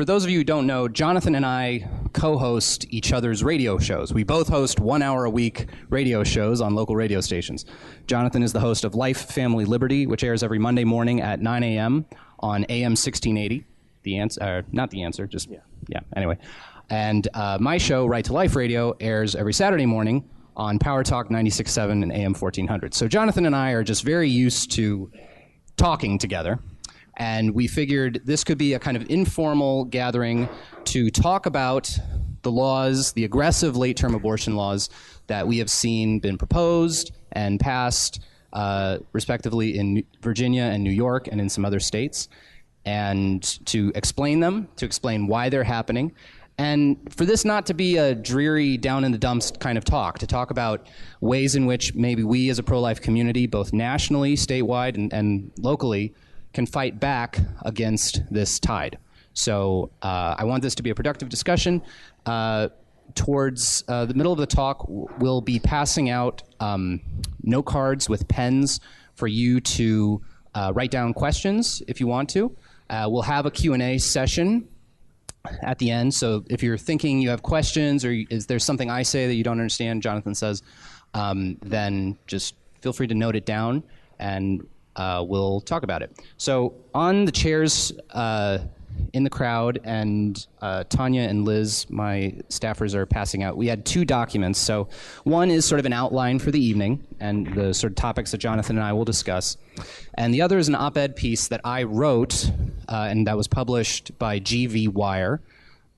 For those of you who don't know, Jonathan and I co-host each other's radio shows. We both host 1 hour a week radio shows on local radio stations. Jonathan is the host of Life, Family, Liberty, which airs every Monday morning at 9 a.m. on AM 1680. The answer, not the answer, just, yeah, anyway. And my show, Right to Life Radio, airs every Saturday morning on Power Talk 96.7 and AM 1400. So Jonathan and I are just very used to talking together. And we figured this could be a kind of informal gathering to talk about the laws, the aggressive late-term abortion laws that we have seen been proposed and passed, respectively, in Virginia and New York and in some other states, and to explain them, to explain why they're happening, and for this not to be a dreary, down-in-the-dumps kind of talk, to talk about ways in which maybe we as a pro-life community, both nationally, statewide, and locally, can fight back against this tide. So I want this to be a productive discussion. Towards the middle of the talk, we'll be passing out note cards with pens for you to write down questions if you want to. We'll have a Q&A session at the end. So if you're thinking you have questions or is there something I say that you don't understand, Jonathan says, then just feel free to note it down and we'll talk about it. So on the chairs in the crowd, and Tanya and Liz, my staffers, are passing out, we had 2 documents. So one is sort of an outline for the evening and the sort of topics that Jonathan and I will discuss. And the other is an op-ed piece that I wrote and that was published by GV Wire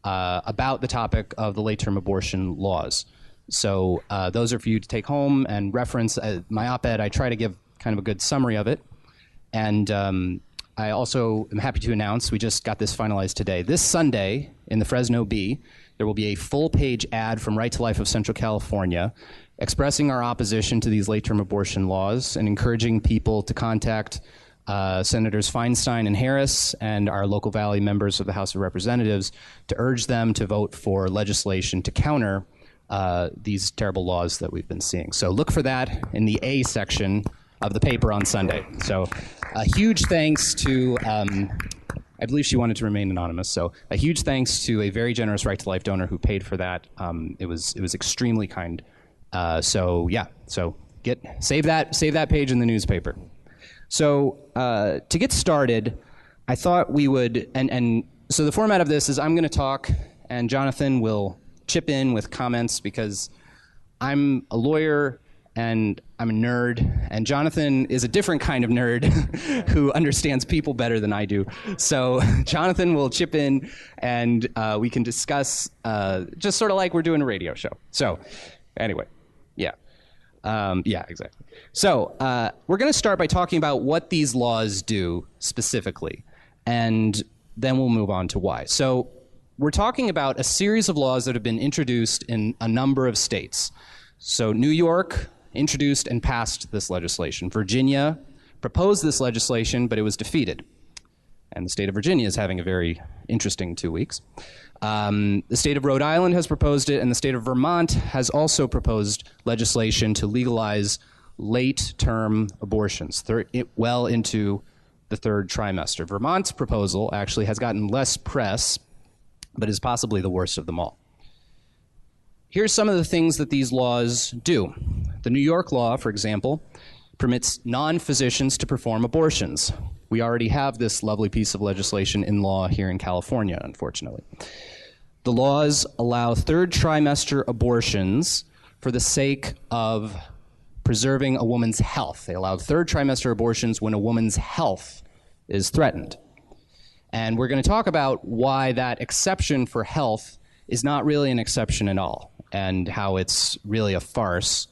about the topic of the late-term abortion laws. So those are for you to take home and reference. My op-ed, I try to give kind of a good summary of it. And I also am happy to announce, we just got this finalized today, this Sunday in the Fresno Bee, there will be a full-page ad from Right to Life of Central California expressing our opposition to these late-term abortion laws and encouraging people to contact Senators Feinstein and Harris and our local Valley members of the House of Representatives to urge them to vote for legislation to counter these terrible laws that we've been seeing. So look for that in the A section of the paper on Sunday. So a huge thanks to, I believe she wanted to remain anonymous, so a huge thanks to a very generous Right to Life donor who paid for that. It was extremely kind. So yeah, so save that page in the newspaper. So to get started, I thought we would, and so the format of this is I'm going to talk and Jonathan will chip in with comments because I'm a lawyer and I'm a nerd, and Jonathan is a different kind of nerd who understands people better than I do. So Jonathan will chip in, and we can discuss just sort of like we're doing a radio show. So anyway, yeah. Yeah, exactly. So we're going to start by talking about what these laws do specifically, and then we'll move on to why. So we're talking about a series of laws that have been introduced in a number of states. So New York introduced and passed this legislation. Virginia proposed this legislation, but it was defeated. And the state of Virginia is having a very interesting 2 weeks. The state of Rhode Island has proposed it, and the state of Vermont has also proposed legislation to legalize late-term abortions, well into the 3rd trimester. Vermont's proposal actually has gotten less press, but is possibly the worst of them all. Here's some of the things that these laws do. The New York law, for example, permits non-physicians to perform abortions. We already have this lovely piece of legislation in law here in California, unfortunately. The laws allow 3rd trimester abortions for the sake of preserving a woman's health. They allow 3rd trimester abortions when a woman's health is threatened. And we're going to talk about why that exception for health is not really an exception at all, and how it's really a farce.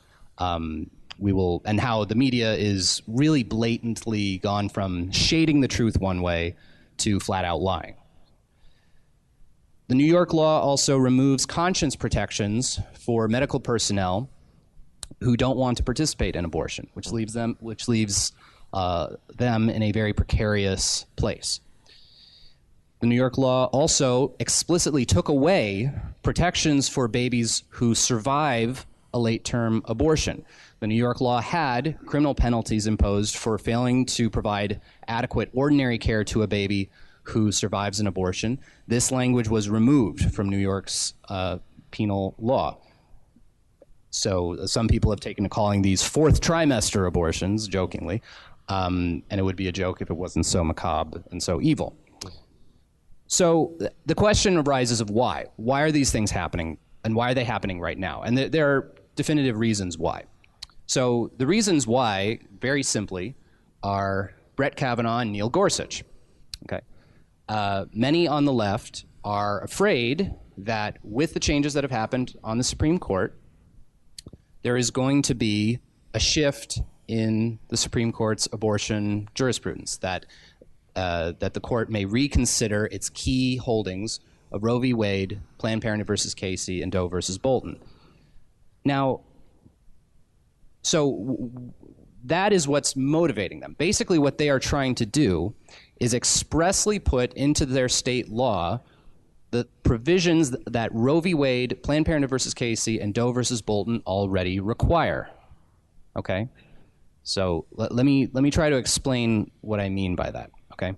And how the media is really blatantly gone from shading the truth one way to flat out lying. The New York law also removes conscience protections for medical personnel who don't want to participate in abortion, which leaves them in a very precarious place. The New York law also explicitly took away protections for babies who survive a late-term abortion. The New York law had criminal penalties imposed for failing to provide adequate ordinary care to a baby who survives an abortion. This language was removed from New York's penal law. So some people have taken to calling these fourth trimester abortions, jokingly, and it would be a joke if it wasn't so macabre and so evil. So the question arises of why. Why are these things happening, and why are they happening right now? And there are definitive reasons why. So the reasons why, very simply, are Brett Kavanaugh and Neil Gorsuch. Okay. Many on the left are afraid that with the changes that have happened on the Supreme Court, there is going to be a shift in the Supreme Court's abortion jurisprudence, that the court may reconsider its key holdings of Roe v. Wade, Planned Parenthood versus Casey, and Doe versus Bolton. Now, so that is what's motivating them. Basically, what they are trying to do is expressly put into their state law the provisions that Roe v. Wade, Planned Parenthood versus Casey, and Doe versus Bolton already require. Okay? So let me try to explain what I mean by that. Okay?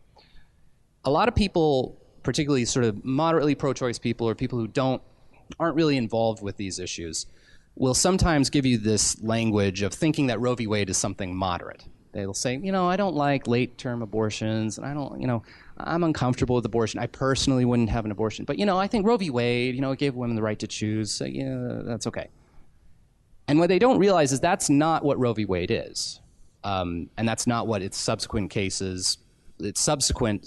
A lot of people, particularly sort of moderately pro-choice people or people who aren't really involved with these issues, will sometimes give you this language of thinking that Roe v. Wade is something moderate. They'll say, I don't like late-term abortions, and I'm uncomfortable with abortion. I personally wouldn't have an abortion. But, I think Roe v. Wade, it gave women the right to choose, so, that's okay. And what they don't realize is that's not what Roe v. Wade is. And that's not what its subsequent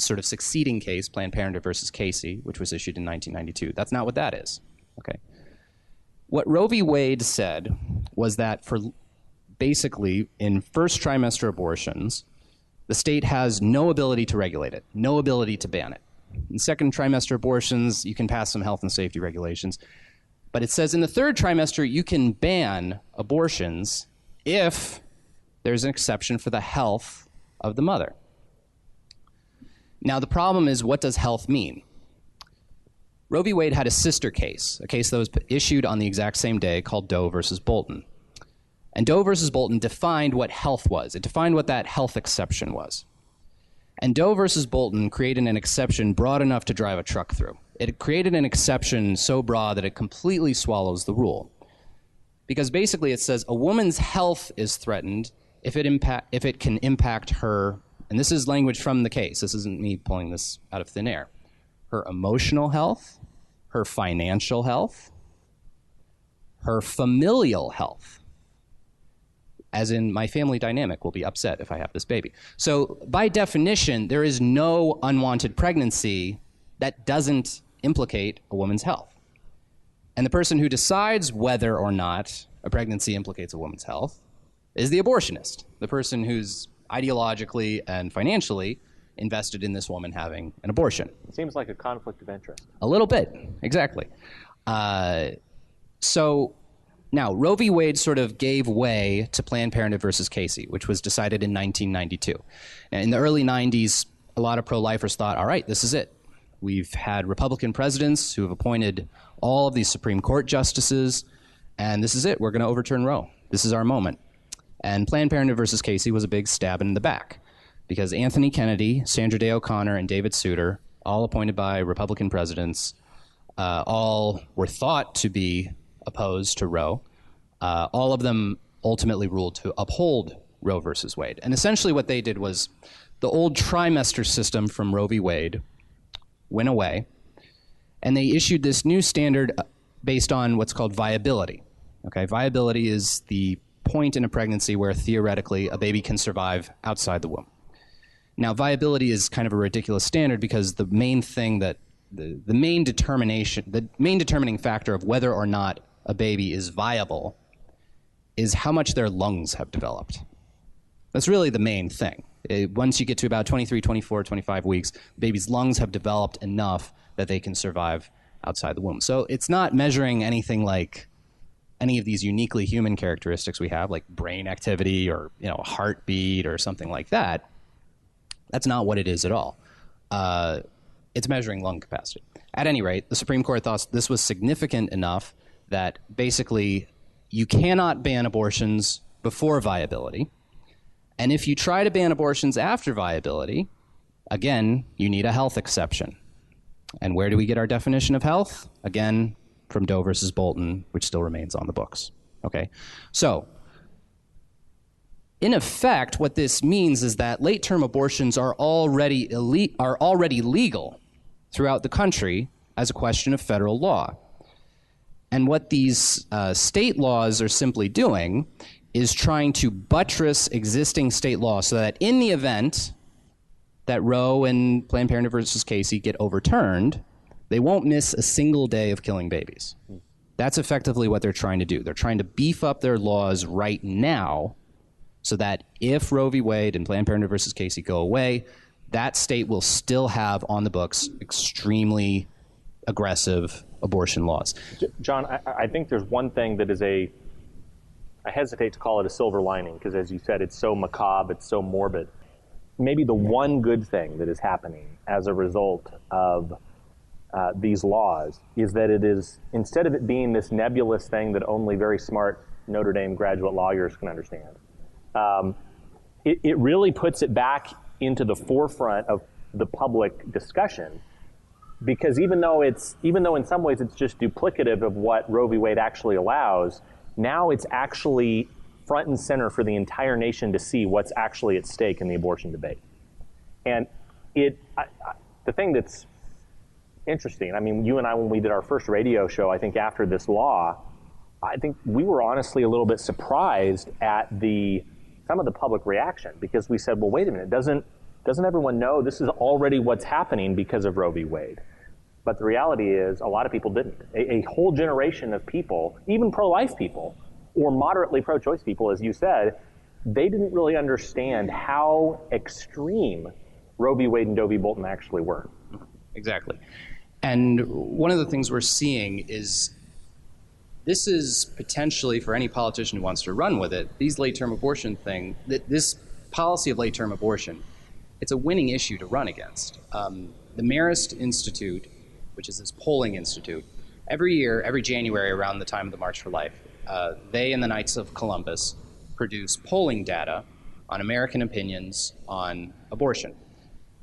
sort of succeeding case, Planned Parenthood versus Casey, which was issued in 1992. That's not what that is, okay? What Roe v. Wade said was that for basically in first trimester abortions, the state has no ability to regulate it, no ability to ban it. In second trimester abortions, you can pass some health and safety regulations. But it says in the third trimester, you can ban abortions if there's an exception for the health of the mother. Now, the problem is, what does health mean? Roe v. Wade had a sister case, a case that was issued on the exact same day called Doe versus Bolton. And Doe versus Bolton defined what health was. It defined what that health exception was. And Doe versus Bolton created an exception broad enough to drive a truck through. It created an exception so broad that it completely swallows the rule. Because basically it says a woman's health is threatened if it can impact her, and this is language from the case, this isn't me pulling this out of thin air, her emotional health, her financial health, her familial health, as in my family dynamic will be upset if I have this baby. So by definition, there is no unwanted pregnancy that doesn't implicate a woman's health. And the person who decides whether or not a pregnancy implicates a woman's health is the abortionist, the person who's ideologically and financially invested in this woman having an abortion. It seems like a conflict of interest. A little bit, exactly. So now, Roe v. Wade sort of gave way to Planned Parenthood versus Casey, which was decided in 1992. And in the early 90s, a lot of pro-lifers thought, all right, this is it. We've had Republican presidents who have appointed all of these Supreme Court justices, and this is it. We're going to overturn Roe. This is our moment. And Planned Parenthood versus Casey was a big stab in the back, because Anthony Kennedy, Sandra Day O'Connor, and David Souter, all appointed by Republican presidents, all were thought to be opposed to Roe. All of them ultimately ruled to uphold Roe versus Wade. And essentially what they did was the old trimester system from Roe v. Wade went away, and they issued this new standard based on what's called viability. Okay, viability is the point in a pregnancy where theoretically a baby can survive outside the womb. Now, viability is kind of a ridiculous standard because the main thing that the main determining factor of whether or not a baby is viable is how much their lungs have developed. That's really the main thing. Once you get to about 23, 24, 25 weeks, the baby's lungs have developed enough that they can survive outside the womb. So it's not measuring anything like any of these uniquely human characteristics we have, like brain activity or heartbeat or something like that. That's not what it is at all. It's measuring lung capacity. At any rate, the Supreme Court thought this was significant enough that basically you cannot ban abortions before viability. And if you try to ban abortions after viability, Again, you need a health exception. And where do we get our definition of health? Again, from Doe versus Bolton, which still remains on the books. Okay, so in effect, what this means is that late-term abortions are already legal throughout the country as a question of federal law. And what these state laws are simply doing is trying to buttress existing state law so that in the event that Roe and Planned Parenthood versus Casey get overturned, they won't miss a single day of killing babies. That's effectively what they're trying to do. They're trying to beef up their laws right now so that if Roe v. Wade and Planned Parenthood versus Casey go away, that state will still have on the books extremely aggressive abortion laws. John, I think there's one thing that is I hesitate to call it a silver lining, because as you said, it's so macabre, it's so morbid. Maybe the one good thing that is happening as a result of these laws is that it is, instead of it being this nebulous thing that only very smart Notre Dame graduate lawyers can understand, it really puts it back into the forefront of the public discussion. Because even though in some ways it's just duplicative of what Roe v. Wade actually allows, now it's actually front and center for the entire nation to see what's actually at stake in the abortion debate. And the thing that's interesting, I mean, you and I, when we did our first radio show, I think after this law, I think we were honestly a little bit surprised at some of the public reaction, because we said, well, wait a minute, doesn't everyone know this is already what's happening because of Roe v. Wade? But the reality is a lot of people didn't. A whole generation of people, even pro-life people, or moderately pro-choice people, as you said, they didn't really understand how extreme Roe v. Wade and Doe v. Bolton actually were. Exactly. And one of the things we're seeing is this is potentially, for any politician who wants to run with it, these late-term abortion thing, this policy of late-term abortion, it's a winning issue to run against. The Marist Institute, which is this polling institute, every year, every January around the time of the March for Life, they and the Knights of Columbus produce polling data on American opinions on abortion.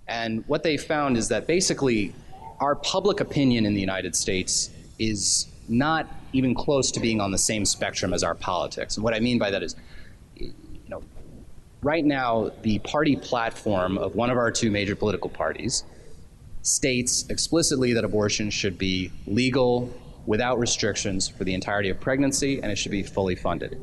And what they found is that basically our public opinion in the United States is not even close to being on the same spectrum as our politics. And what I mean by that is, right now, the party platform of one of our two major political parties states explicitly that abortion should be legal without restrictions for the entirety of pregnancy, and it should be fully funded.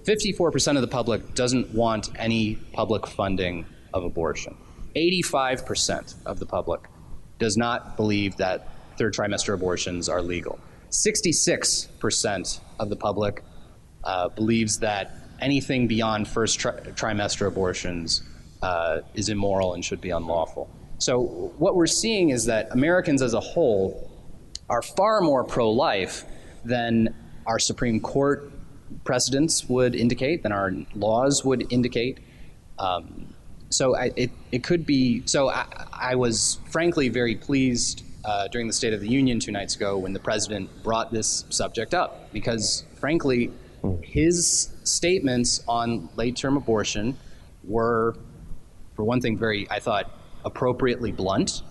54% of the public doesn't want any public funding of abortion. 85% of the public does not believe that third trimester abortions are legal. 66% of the public believes that anything beyond first trimester abortions is immoral and should be unlawful. So what we're seeing is that Americans as a whole are far more pro-life than our Supreme Court precedents would indicate, than our laws would indicate. So it could be, so I was frankly very pleased during the State of the Union 2 nights ago when the president brought this subject up, because frankly, his statements on late-term abortion were, for one thing, I thought, appropriately blunt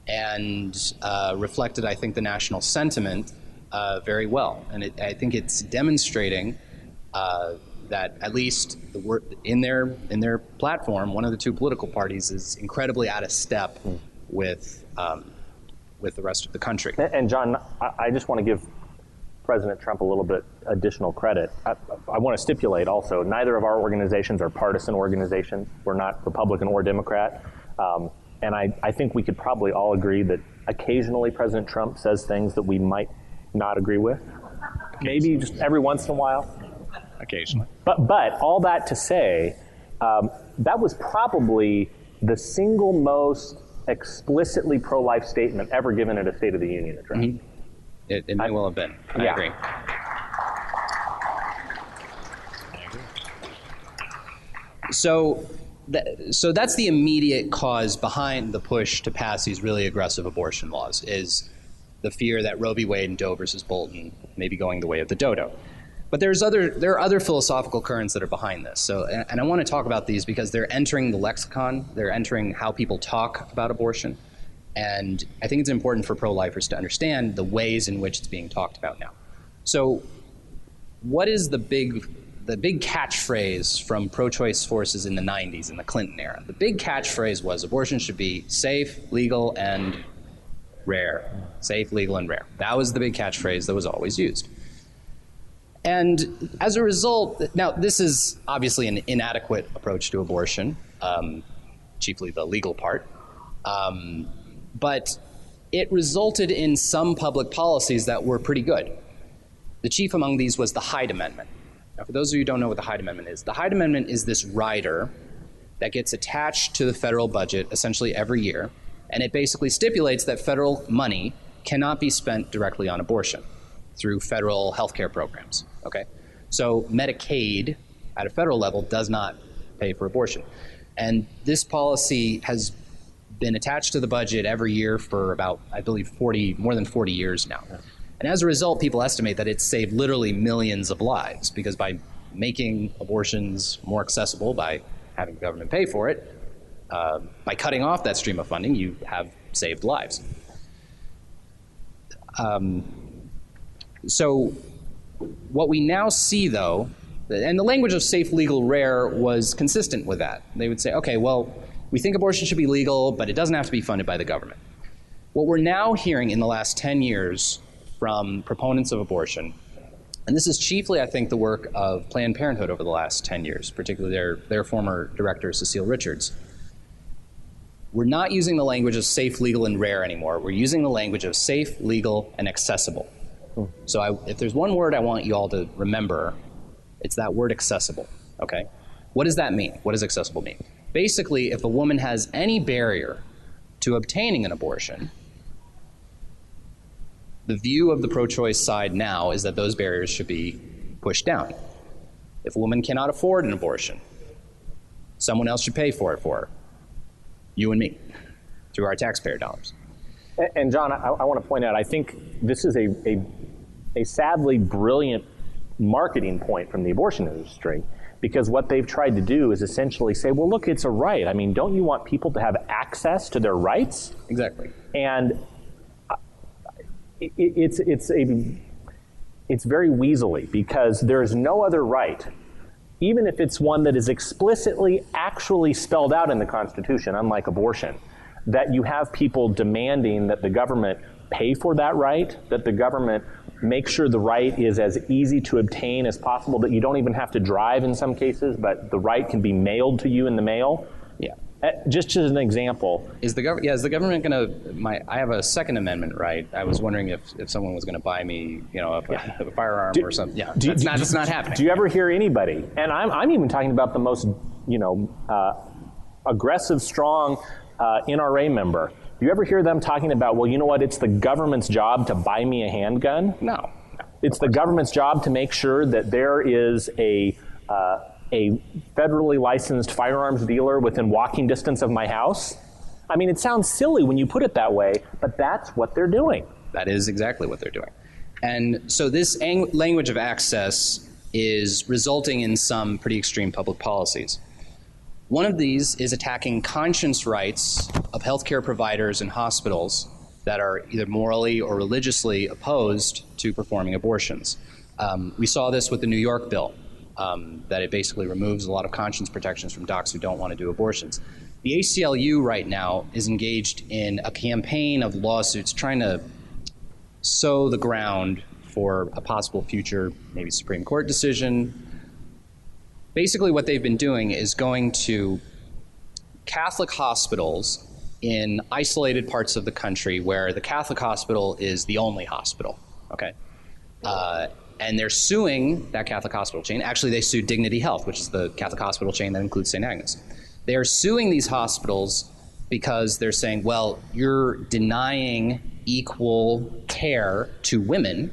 and reflected, I think, the national sentiment very well. And I think it's demonstrating that at least in their platform, one of the two political parties is incredibly out of step with the rest of the country. And John, I just want to give President Trump a little bit additional credit. I want to stipulate also, neither of our organizations are partisan organizations. We're not Republican or Democrat. And I think we could probably all agree that occasionally President Trump says things that we might not agree with. Maybe just every once in a while. Occasionally. But all that to say, that was probably the single most explicitly pro-life statement ever given at a State of the Union address. Mm-hmm. It may well have been. I agree. So that's the immediate cause behind the push to pass these really aggressive abortion laws, is the fear that Roe v. Wade and Doe versus Bolton may be going the way of the dodo. But there are other philosophical currents that are behind this. So, and I want to talk about these because they're entering the lexicon. They're entering how people talk about abortion. And I think it's important for pro-lifers to understand the ways in which it's being talked about now. So what is the big catchphrase from pro-choice forces in the 90s, in the Clinton era? The big catchphrase was abortion should be safe, legal, and rare. Safe, legal, and rare. That was the big catchphrase that was always used. And as a result, now this is obviously an inadequate approach to abortion, chiefly the legal part, but it resulted in some public policies that were pretty good. The chief among these was the Hyde Amendment. Now, for those of you who don't know what the Hyde Amendment is, the Hyde Amendment is this rider that gets attached to the federal budget essentially every year, and it basically stipulates that federal money cannot be spent directly on abortion through federal health care programs, okay? So Medicaid at a federal level does not pay for abortion. And this policy has been attached to the budget every year for about, I believe, more than 40 years now. And as a result, people estimate that it's saved literally millions of lives, because by making abortions more accessible, by having the government pay for it, by cutting off that stream of funding, you have saved lives. So what we now see, though, and the language of safe, legal, rare was consistent with that. They would say, okay, well, we think abortion should be legal, but it doesn't have to be funded by the government. What we're now hearing in the last 10 years from proponents of abortion, and this is chiefly, I think, the work of Planned Parenthood over the last 10 years, particularly their former director, Cecile Richards. We're not using the language of safe, legal, and rare anymore. We're using the language of safe, legal, and accessible. So if there's one word I want you all to remember, it's that word accessible, okay? What does that mean? What does accessible mean? Basically, if a woman has any barrier to obtaining an abortion, the view of the pro-choice side now is that those barriers should be pushed down. If a woman cannot afford an abortion, someone else should pay for it for her. You and me, through our taxpayer dollars. And John, I want to point out, I think this is a sadly brilliant marketing point from the abortion industry, because what they've tried to do is essentially say, well, look, it's a right. I mean, don't you want people to have access to their rights? Exactly. And it's very weaselly, because there is no other right, even if it's one that is explicitly actually spelled out in the Constitution, unlike abortion, that you have people demanding that the government pay for that right, that the government make sure the right is as easy to obtain as possible, that you don't even have to drive in some cases, but the right can be mailed to you in the mail. Yeah. Just as an example. Is the government going to, I have a Second Amendment right. I was wondering if someone was going to buy me, a firearm or something. Yeah, that's not happening. Do you ever hear anybody, and I'm even talking about the most, aggressive, strong NRA member, do you ever hear them talking about, well, you know what, it's the government's job to buy me a handgun? No. It's the government's job to make sure that there is a federally licensed firearms dealer within walking distance of my house? I mean, it sounds silly when you put it that way, but that's what they're doing. That is exactly what they're doing. And so this language of access is resulting in some pretty extreme public policies. One of these is attacking conscience rights of healthcare providers and hospitals that are either morally or religiously opposed to performing abortions. We saw this with the New York bill, that it basically removes a lot of conscience protections from docs who don't want to do abortions. The ACLU right now is engaged in a campaign of lawsuits trying to sow the ground for a possible future, maybe Supreme Court decision. Basically what they've been doing is going to Catholic hospitals in isolated parts of the country where the Catholic hospital is the only hospital, okay? And they're suing that Catholic hospital chain. Actually, they sued Dignity Health, which is the Catholic hospital chain that includes St. Agnes. They're suing these hospitals because they're saying, well, you're denying equal care to women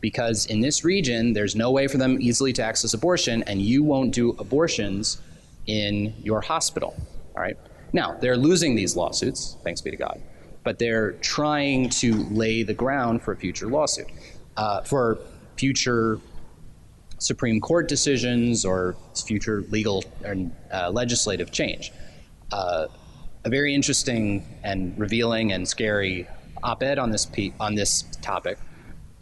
because in this region, there's no way for them easily to access abortion, and you won't do abortions in your hospital, all right? Now, they're losing these lawsuits, thanks be to God, but they're trying to lay the ground for a future lawsuit, for future Supreme Court decisions or future legal and legislative change. A very interesting and revealing and scary op-ed on this topic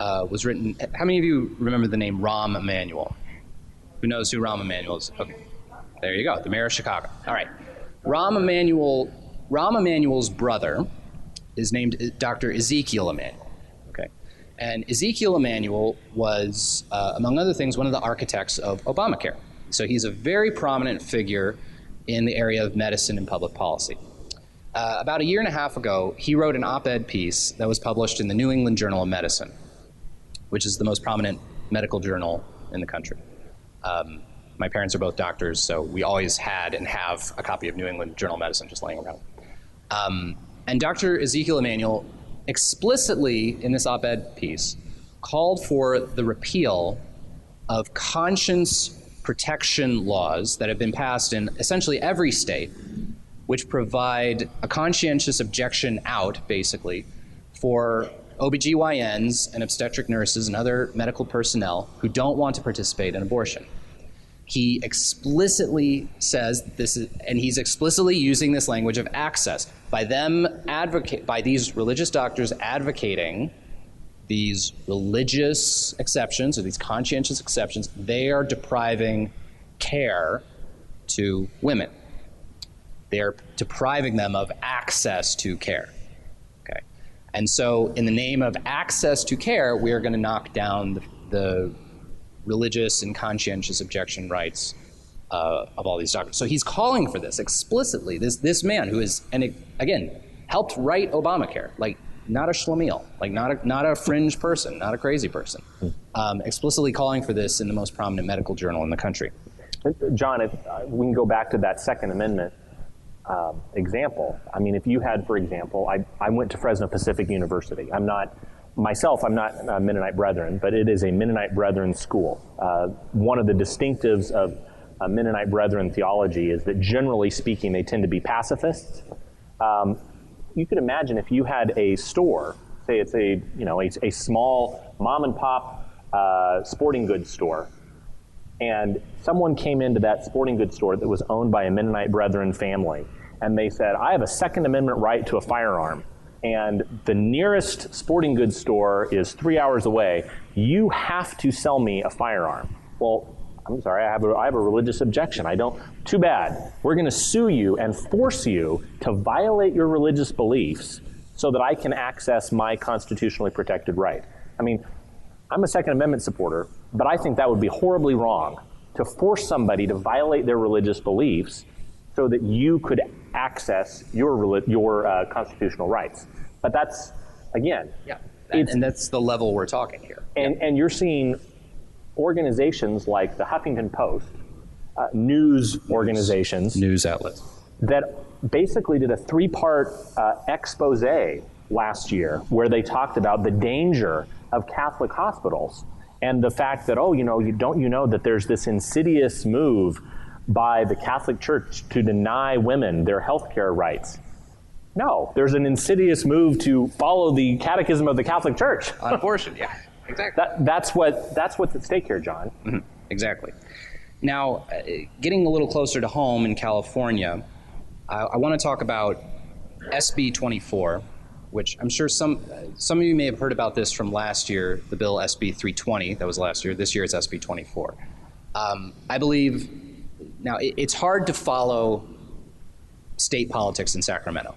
was written. How many of you remember the name Rahm Emanuel? Who knows who Rahm Emanuel is? Okay, there you go, the mayor of Chicago. All right, Rahm Emanuel's brother is named Dr. Ezekiel Emanuel. And Ezekiel Emanuel was, among other things, one of the architects of Obamacare. So he's a very prominent figure in the area of medicine and public policy. About a year and a half ago, he wrote an op-ed piece that was published in the New England Journal of Medicine, which is the most prominent medical journal in the country. My parents are both doctors, so we always had and have a copy of New England Journal of Medicine just laying around. And Dr. Ezekiel Emanuel explicitly, in this op-ed piece, called for the repeal of conscience protection laws that have been passed in essentially every state, which provide a conscientious objection out, basically, for OBGYNs and obstetric nurses and other medical personnel who don't want to participate in abortion. He explicitly says this is, and he's explicitly using this language of access. By these religious doctors advocating these religious exceptions or these conscientious exceptions, they are depriving care to women. They're depriving them of access to care. Okay, and so in the name of access to care, we are going to knock down the religious and conscientious objection rights of all these doctors. So he's calling for this explicitly. This man who is, and again, helped write Obamacare, like not a schlemiel, like not a fringe person, not a crazy person, explicitly calling for this in the most prominent medical journal in the country. John, if we can go back to that Second Amendment example. I mean, if you had, for example, I went to Fresno Pacific University. I'm not a Mennonite Brethren, but it is a Mennonite Brethren school. One of the distinctives of Mennonite Brethren theology is that, generally speaking, they tend to be pacifists. You could imagine if you had a store, say it's a small mom and pop sporting goods store, and someone came into that sporting goods store that was owned by a Mennonite Brethren family, and they said, I have a Second Amendment right to a firearm, and the nearest sporting goods store is 3 hours away. You have to sell me a firearm. Well, I'm sorry, I have a religious objection. Too bad. We're going to sue you and force you to violate your religious beliefs so that I can access my constitutionally protected right. I mean, I'm a Second Amendment supporter, but I think that would be horribly wrong to force somebody to violate their religious beliefs so that you could access your constitutional rights. But that's, again... Yeah, and that's the level we're talking here. And you're seeing organizations like the Huffington Post, news organizations... News outlets. That basically did a 3-part expose last year where they talked about the danger of Catholic hospitals and the fact that, you know that there's this insidious move by the Catholic Church to deny women their health care rights. No, there's an insidious move to follow the catechism of the Catholic Church. On abortion, yeah, exactly. That's what's at stake here, John. Mm-hmm. Exactly. Now, getting a little closer to home in California, I want to talk about SB 24, which I'm sure some of you may have heard about this from last year, the bill SB 320, that was last year. This year it's SB 24. I believe, now it's hard to follow state politics in Sacramento.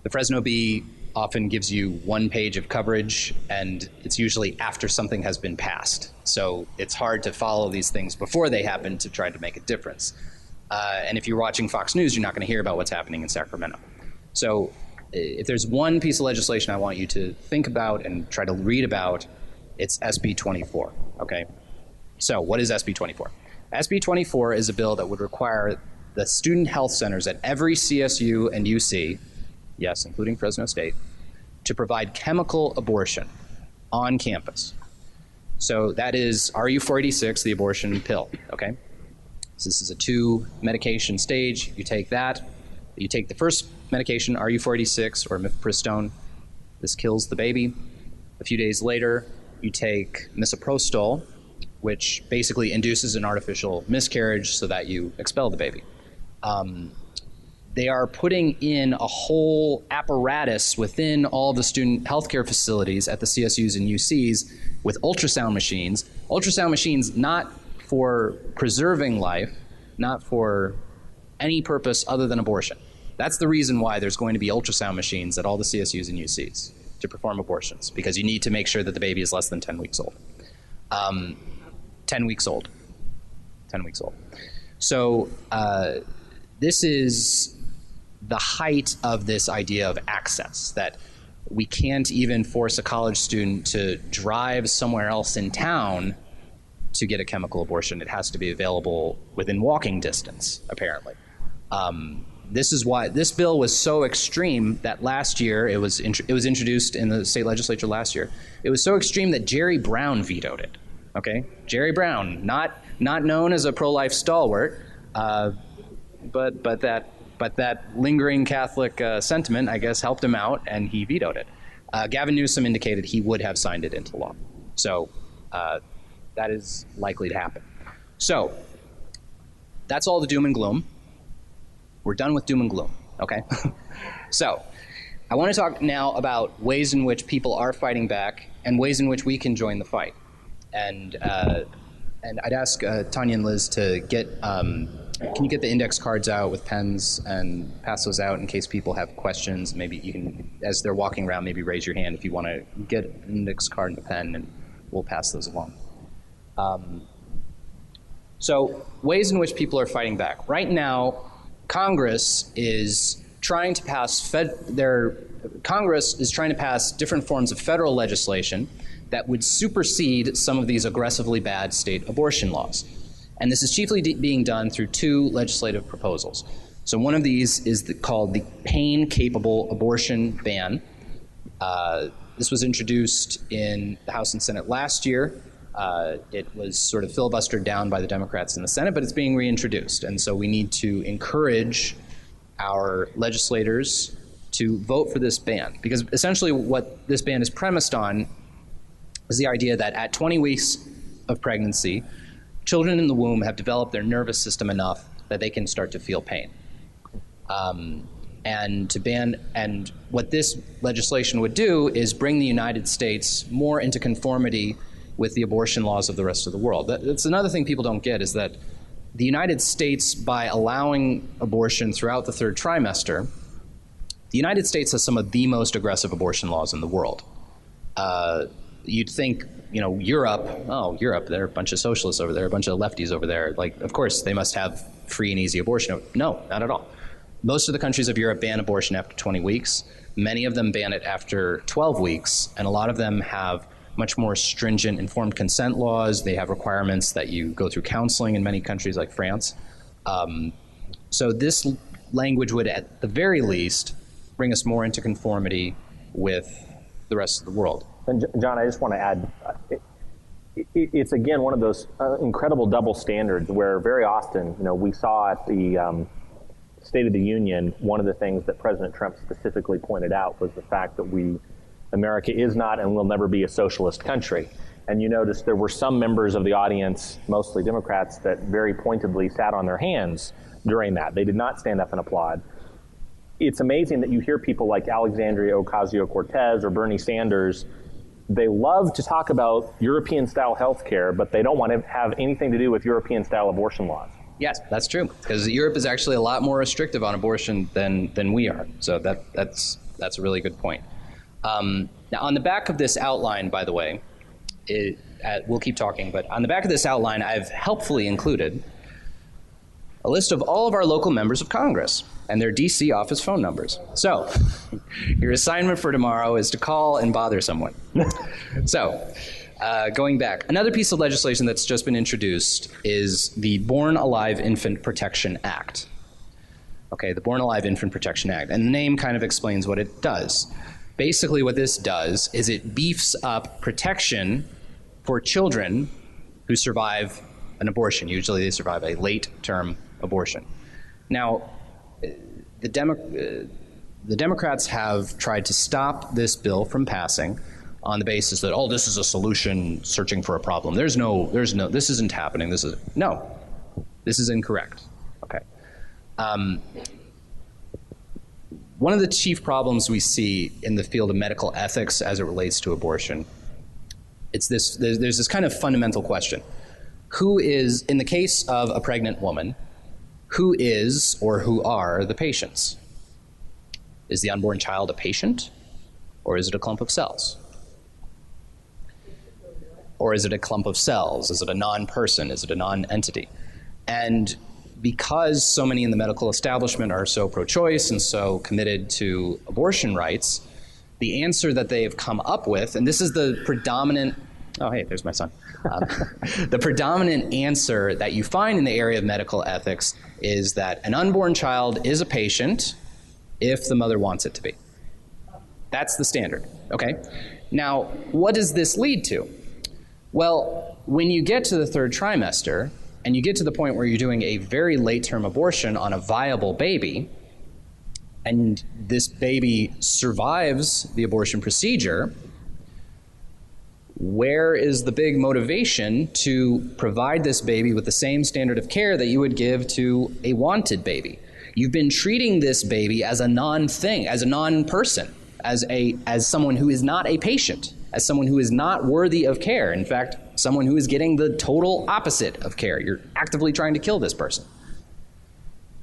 The Fresno Bee often gives you one page of coverage, and it's usually after something has been passed. So it's hard to follow these things before they happen to try to make a difference. And if you're watching Fox News, you're not going to hear about what's happening in Sacramento. So if there's one piece of legislation I want you to think about and try to read about, it's SB 24, okay? So what is SB 24? SB 24 is a bill that would require the student health centers at every CSU and UC, yes, including Fresno State, to provide chemical abortion on campus. So that is RU486, the abortion pill, okay? So this is a 2-medication stage. You take that. You take the first medication, RU486 or mifepristone. This kills the baby. A few days later, you take misoprostol, which basically induces an artificial miscarriage so that you expel the baby. They are putting in a whole apparatus within all the student healthcare facilities at the CSUs and UCs with ultrasound machines not for preserving life, not for any purpose other than abortion. That's the reason why there's going to be ultrasound machines at all the CSUs and UCs to perform abortions, because you need to make sure that the baby is less than 10 weeks old. 10 weeks old. 10 weeks old. So this is the height of this idea of access, that we can't even force a college student to drive somewhere else in town to get a chemical abortion. It has to be available within walking distance, apparently. This is why this bill was so extreme that last year it was introduced in the state legislature last year. It was so extreme that Jerry Brown vetoed it. Okay, Jerry Brown, not known as a pro-life stalwart, but that lingering Catholic sentiment, I guess, helped him out, and he vetoed it. Gavin Newsom indicated he would have signed it into law. So that is likely to happen. So that's all the doom and gloom. We're done with doom and gloom, okay? So I want to talk now about ways in which people are fighting back and ways in which we can join the fight. And I'd ask Tanya and Liz to get, can you get the index cards out with pens and pass those out in case people have questions? Maybe you can, as they're walking around, maybe raise your hand if you want to get an index card and a pen, and we'll pass those along. So ways in which people are fighting back. Right now, Congress is trying to pass different forms of federal legislation that would supersede some of these aggressively bad state abortion laws. And this is chiefly being done through two legislative proposals. So one of these is called the pain-capable abortion ban. This was introduced in the House and Senate last year. It was sort of filibustered down by the Democrats in the Senate, but it's being reintroduced. And so we need to encourage our legislators to vote for this ban, because essentially what this ban is premised on is the idea that at 20 weeks of pregnancy, children in the womb have developed their nervous system enough that they can start to feel pain. And what this legislation would do is bring the United States more into conformity with the abortion laws of the rest of the world. That's another thing people don't get, is that the United States, by allowing abortion throughout the third trimester, the United States has some of the most aggressive abortion laws in the world. You'd think, Europe, there are a bunch of socialists over there, a bunch of lefties over there. Like, of course, they must have free and easy abortion. No, not at all. Most of the countries of Europe ban abortion after 20 weeks. Many of them ban it after 12 weeks, and a lot of them have much more stringent informed consent laws. They have requirements that you go through counseling in many countries like France. So this language would, at the very least, bring us more into conformity with the rest of the world. And John, I just want to add, it's again one of those incredible double standards where very often, we saw at the State of the Union, one of the things that President Trump specifically pointed out was the fact that America is not and will never be a socialist country. And you notice there were some members of the audience, mostly Democrats, that very pointedly sat on their hands during that. They did not stand up and applaud. It's amazing that you hear people like Alexandria Ocasio-Cortez or Bernie Sanders. They love to talk about European-style healthcare, but they don't want to have anything to do with European-style abortion laws. Yes, that's true, because Europe is actually a lot more restrictive on abortion than we are. So that's a really good point. Now, on the back of this outline, by the way, we'll keep talking, but on the back of this outline, I've helpfully included a list of all of our local members of Congress and their DC office phone numbers. So your assignment for tomorrow is to call and bother someone. So going back, another piece of legislation that's just been introduced is the Born Alive Infant Protection Act. Okay, the Born Alive Infant Protection Act, and the name kind of explains what it does. Basically what this does is it beefs up protection for children who survive an abortion. Usually they survive a late-term abortion. Now, the Democrats have tried to stop this bill from passing on the basis that, oh, this is a solution searching for a problem. There's no, this isn't happening. This is incorrect. Okay. One of the chief problems we see in the field of medical ethics as it relates to abortion, there's this kind of fundamental question. Who is, in the case of a pregnant woman, who is or who are the patients? Is the unborn child a patient, or is it a clump of cells? Or is it a clump of cells? Is it a non-person? Is it a non-entity? And because so many in the medical establishment are so pro-choice and so committed to abortion rights, the answer that they have come up with, and this is the predominant, oh, hey, there's my son. The predominant answer that you find in the area of medical ethics is that an unborn child is a patient if the mother wants it to be. That's the standard, okay? Now, what does this lead to? Well, when you get to the third trimester, and you get to the point where you're doing a very late-term abortion on a viable baby, and this baby survives the abortion procedure, where is the big motivation to provide this baby with the same standard of care that you would give to a wanted baby? You've been treating this baby as a non-thing, as a non-person, as someone who is not a patient, as someone who is not worthy of care. In fact, someone who is getting the total opposite of care. You're actively trying to kill this person.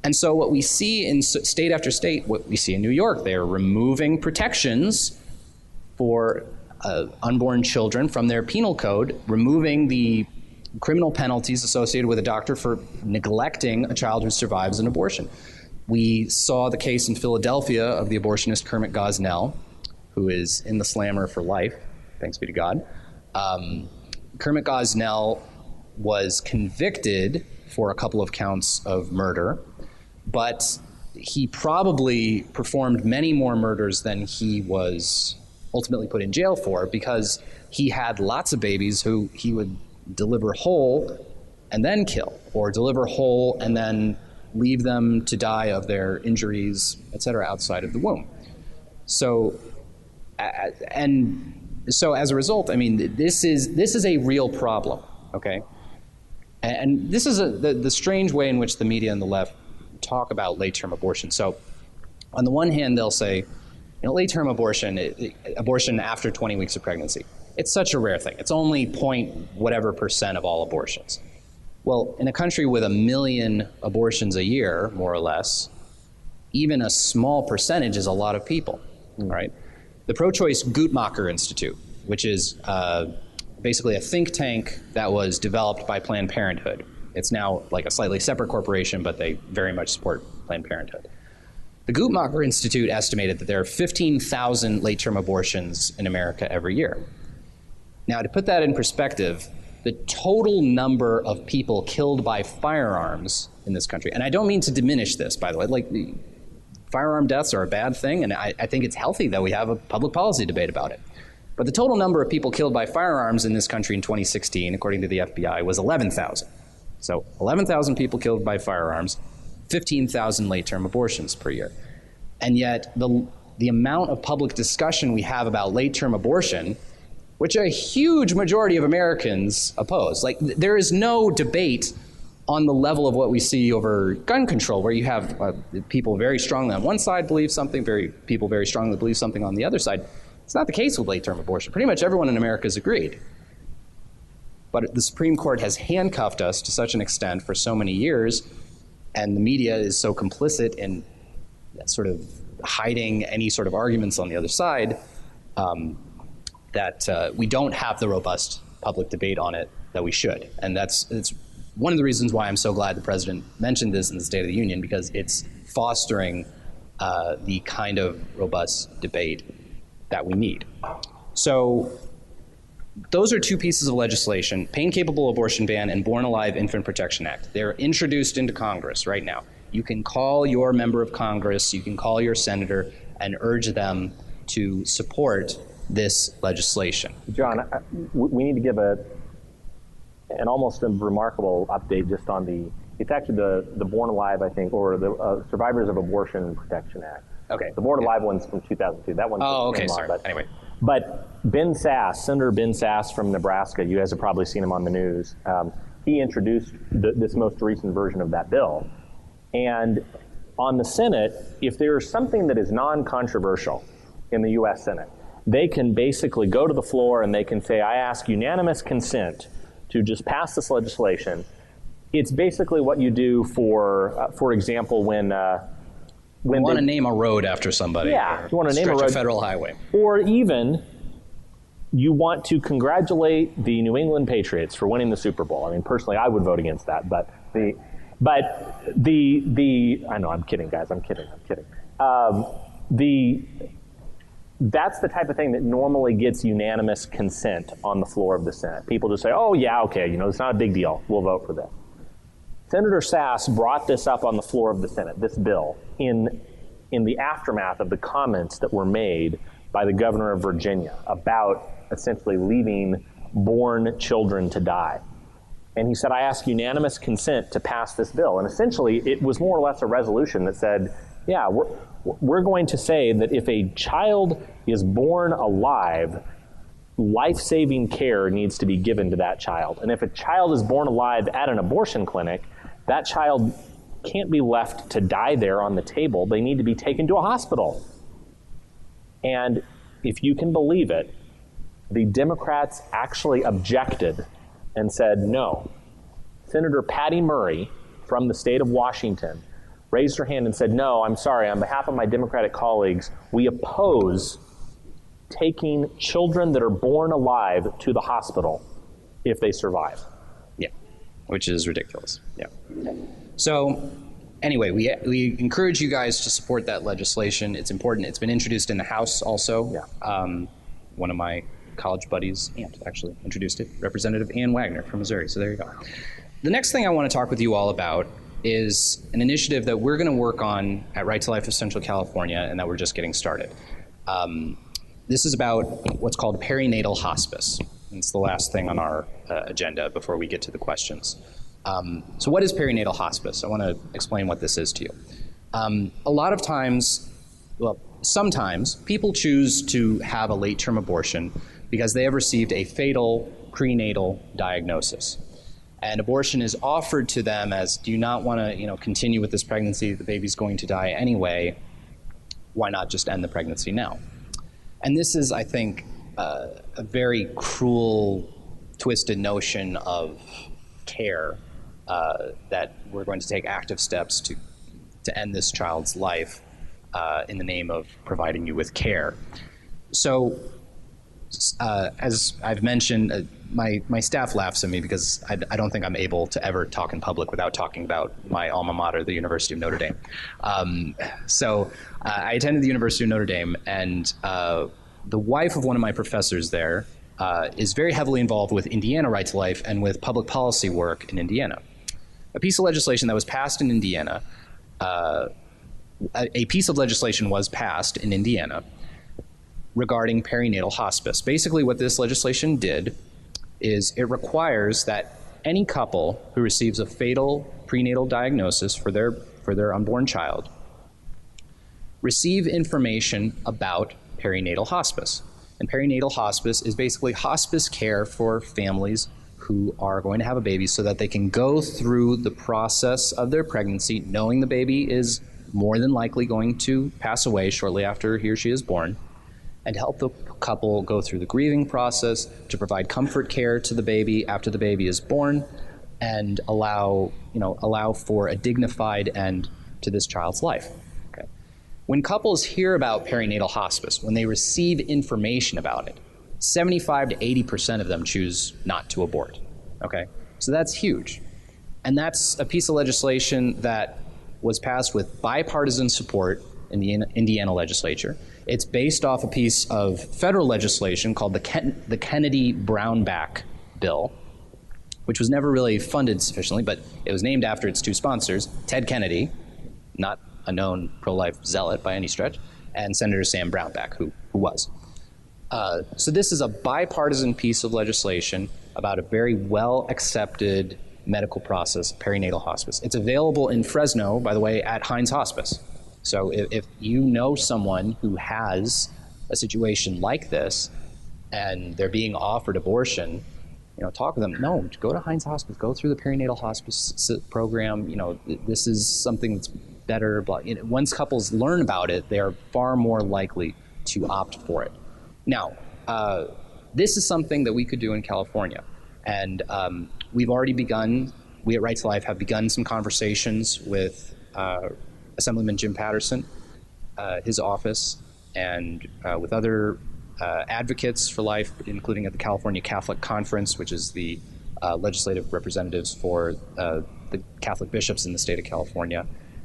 And so what we see in state after state, what we see in New York, they're removing protections for unborn children from their penal code, removing the criminal penalties associated with a doctor for neglecting a child who survives an abortion. We saw the case in Philadelphia of the abortionist Kermit Gosnell, who is in the slammer for life, thanks be to God. Kermit Gosnell was convicted for a couple of counts of murder, but he probably performed many more murders than he was ultimately put in jail for, because he had lots of babies who he would deliver whole and then kill, or deliver whole and then leave them to die of their injuries, et cetera, outside of the womb. So, so as a result, I mean, this is a real problem, okay? And this is the strange way in which the media and the left talk about late-term abortion. So on the one hand, they'll say, late-term abortion, abortion after 20 weeks of pregnancy, it's such a rare thing. It's only .whatever% of all abortions. Well, in a country with 1 million abortions a year, more or less, even a small percentage is a lot of people, right? The pro-choice Guttmacher Institute, which is basically a think tank that was developed by Planned Parenthood. It's now like a slightly separate corporation, but they very much support Planned Parenthood. The Guttmacher Institute estimated that there are 15,000 late-term abortions in America every year. Now, to put that in perspective, the total number of people killed by firearms in this country, and I don't mean to diminish this, by the way, like firearm deaths are a bad thing, and I think it's healthy that we have a public policy debate about it. But the total number of people killed by firearms in this country in 2016, according to the FBI, was 11,000. So 11,000 people killed by firearms, 15,000 late-term abortions per year. And yet the amount of public discussion we have about late-term abortion, which a huge majority of Americans oppose. Like, there is no debate on the level of what we see over gun control, where you have people very strongly on one side believe something, people very strongly believe something on the other side. It's not the case with late-term abortion. Pretty much everyone in America has agreed. But the Supreme Court has handcuffed us to such an extent for so many years, and the media is so complicit in sort of hiding any sort of arguments on the other side, that we don't have the robust public debate on it that we should. And it's one of the reasons why I'm so glad the president mentioned this in the State of the Union, because it's fostering the kind of robust debate that we need. So those are two pieces of legislation: pain-capable abortion ban and Born Alive Infant Protection Act. They're introduced into Congress right now. You can call your member of Congress, you can call your senator and urge them to support this legislation. John, we need to give an almost a remarkable update just on it's actually the Born Alive, I think, or the Survivors of Abortion Protection Act. Okay. The Born Alive one's from 2002. That one's okay, sorry. But anyway. But Ben Sass, Senator Ben Sass from Nebraska, you guys have probably seen him on the news. He introduced this most recent version of that bill. And on the Senate, if there's something that is non-controversial in the U.S. Senate, they can basically go to the floor and they can say, I ask unanimous consent to just pass this legislation. It's basically what you do for example, when you want to name a road after somebody. Yeah, you want to name a road. A federal highway. Or even you want to congratulate the New England Patriots for winning the Super Bowl. I mean, personally, I would vote against that, but I know, I'm kidding, guys. I'm kidding. That's the type of thing that normally gets unanimous consent on the floor of the Senate. People just say, oh, yeah, okay, it's not a big deal. We'll vote for this. Senator Sass brought this up on the floor of the Senate, this bill, in the aftermath of the comments that were made by the governor of Virginia about essentially leaving born children to die. And he said, I ask unanimous consent to pass this bill. And essentially, it was more or less a resolution that said, yeah, we're going to say that if a child is born alive, life-saving care needs to be given to that child. And if a child is born alive at an abortion clinic, that child can't be left to die there on the table. They need to be taken to a hospital. And if you can believe it, the Democrats actually objected and said no. Senator Patty Murray from the state of Washington raised her hand and said, no, I'm sorry, on behalf of my Democratic colleagues, we oppose taking children that are born alive to the hospital if they survive. Yeah, which is ridiculous. Yeah. So anyway, we encourage you guys to support that legislation. It's important. It's been introduced in the House also. Yeah. One of my college buddies' aunt actually introduced it, Representative Ann Wagner from Missouri. So there you go. The next thing I want to talk with you all about is an initiative that we're going to work on at Right to Life of Central California, and that we're just getting started. This is about what's called perinatal hospice. It's the last thing on our agenda before we get to the questions. So what is perinatal hospice? I want to explain what this is to you. A lot of times, well, sometimes people choose to have a late-term abortion because they have received a fatal prenatal diagnosis. And abortion is offered to them as, do you not want to continue with this pregnancy? The baby's going to die anyway. Why not just end the pregnancy now? And this is, I think, a very cruel, twisted notion of care, that we're going to take active steps to end this child's life in the name of providing you with care. So, as I've mentioned, my staff laughs at me because I don't think I'm able to ever talk in public without talking about my alma mater, the University of Notre Dame. I attended the University of Notre Dame, and the wife of one of my professors there is very heavily involved with Indiana Right to Life and with public policy work in Indiana. A piece of legislation that was passed in Indiana, a piece of legislation was passed in Indiana regarding perinatal hospice. Basically, what this legislation did is it requires that any couple who receives a fatal prenatal diagnosis for their unborn child receive information about perinatal hospice. And perinatal hospice is basically hospice care for families who are going to have a baby so that they can go through the process of their pregnancy knowing the baby is more than likely going to pass away shortly after he or she is born, and help the couple go through the grieving process, to provide comfort care to the baby after the baby is born, and allow for a dignified end to this child's life. Okay. When couples hear about perinatal hospice, when they receive information about it, 75 to 80% of them choose not to abort. Okay, so that's huge, and that's a piece of legislation that was passed with bipartisan support in the Indiana legislature. It's based off a piece of federal legislation called the Kennedy-Brownback bill, which was never really funded sufficiently, but it was named after its two sponsors, Ted Kennedy, not a known pro-life zealot by any stretch, and Senator Sam Brownback, who was. So this is a bipartisan piece of legislation about a very well-accepted medical process, perinatal hospice. It's available in Fresno, by the way, at Hines Hospice. So if you know someone who has a situation like this and they're being offered abortion, talk with them. No, go to Heinz Hospice, go through the perinatal hospice program. This is something that's better. But once couples learn about it, they are far more likely to opt for it. Now, this is something that we could do in California. And we've already begun, we at Right to Life have begun some conversations with Assemblyman Jim Patterson, his office, and with other advocates for life, including at the California Catholic Conference, which is the legislative representatives for the Catholic bishops in the state of California.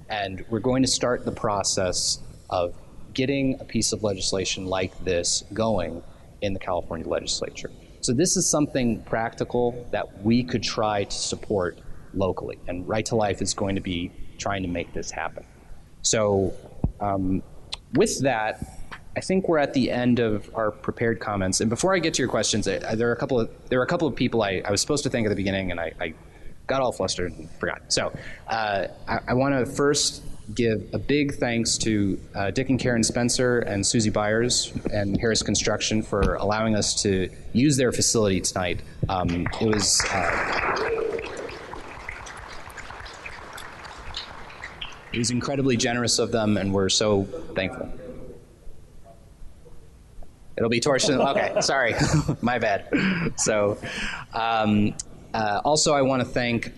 And we're going to start the process of getting a piece of legislation like this going in the California legislature. So this is something practical that we could try to support locally. And Right to Life is going to be trying to make this happen. So with that, I think we're at the end of our prepared comments. And before I get to your questions, there are a couple of people I was supposed to thank at the beginning, and I got all flustered and forgot. So I want to first give a big thanks to Dick and Karen Spencer and Susie Byers and Harris Construction for allowing us to use their facility tonight. It was incredibly generous of them, and we're so thankful. It'll be torched. Okay, sorry, my bad. So, also I want to thank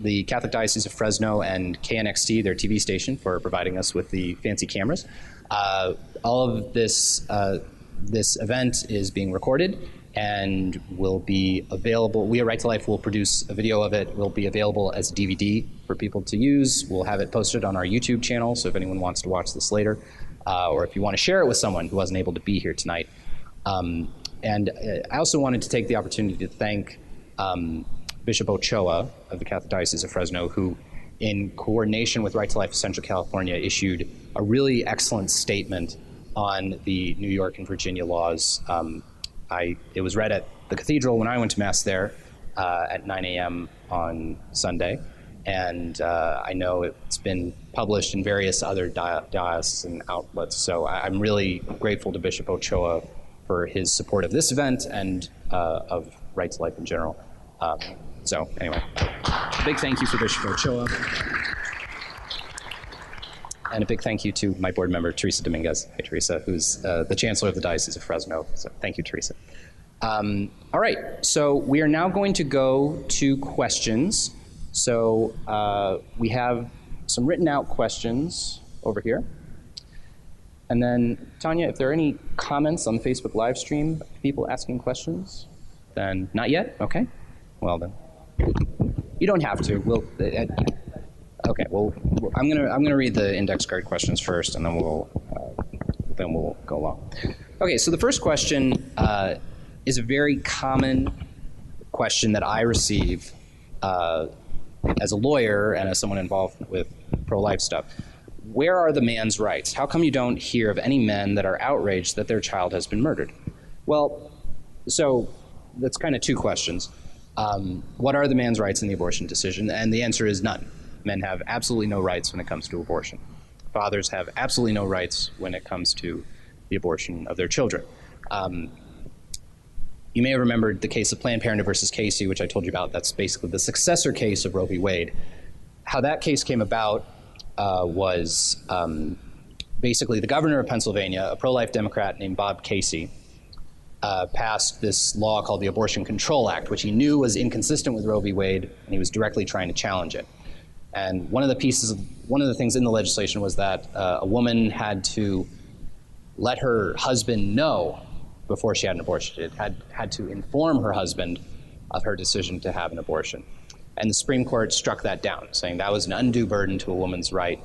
the Catholic Diocese of Fresno and KNXT, their TV station, for providing us with the fancy cameras. All of this event is being recorded and will be available. We at Right to Life will produce a video of it. It will be available as a DVD for people to use. We'll have it posted on our YouTube channel, so if anyone wants to watch this later, or if you want to share it with someone who wasn't able to be here tonight. And I also wanted to take the opportunity to thank Bishop Ochoa of the Catholic Diocese of Fresno, who, in coordination with Right to Life of Central California, issued a really excellent statement on the New York and Virginia laws. It was read at the cathedral when I went to Mass there at 9 a.m. on Sunday, and I know it's been published in various other diocesan outlets, so I'm really grateful to Bishop Ochoa for his support of this event and of Right to Life in general. So anyway, a big thank you for Bishop Ochoa. And a big thank you to my board member, Teresa Dominguez. Hi, Teresa, who's the Chancellor of the Diocese of Fresno. So thank you, Teresa. All right, so we are now going to go to questions. So we have some written out questions over here. And then, Tanya, if there are any comments on the Facebook live stream, people asking questions, then not yet? Okay. Well, then. You don't have to. Okay. Well, I'm gonna read the index card questions first, and then we'll go along. Okay. So the first question is a very common question that I receive as a lawyer and as someone involved with pro-life stuff. Where are the man's rights? How come you don't hear of any men that are outraged that their child has been murdered? Well, so that's kind of two questions. What are the man's rights in the abortion decision? And the answer is none. Men have absolutely no rights when it comes to abortion. Fathers have absolutely no rights when it comes to the abortion of their children. You may have remembered the case of Planned Parenthood versus Casey, which I told you about. That's basically the successor case of Roe v. Wade. How that case came about was basically the governor of Pennsylvania, a pro-life Democrat named Bob Casey, passed this law called the Abortion Control Act, which he knew was inconsistent with Roe v. Wade, and he was directly trying to challenge it. And one of the things in the legislation was that a woman had to let her husband know before she had an abortion. It had to inform her husband of her decision to have an abortion. And the Supreme Court struck that down, saying that was an undue burden to a woman's right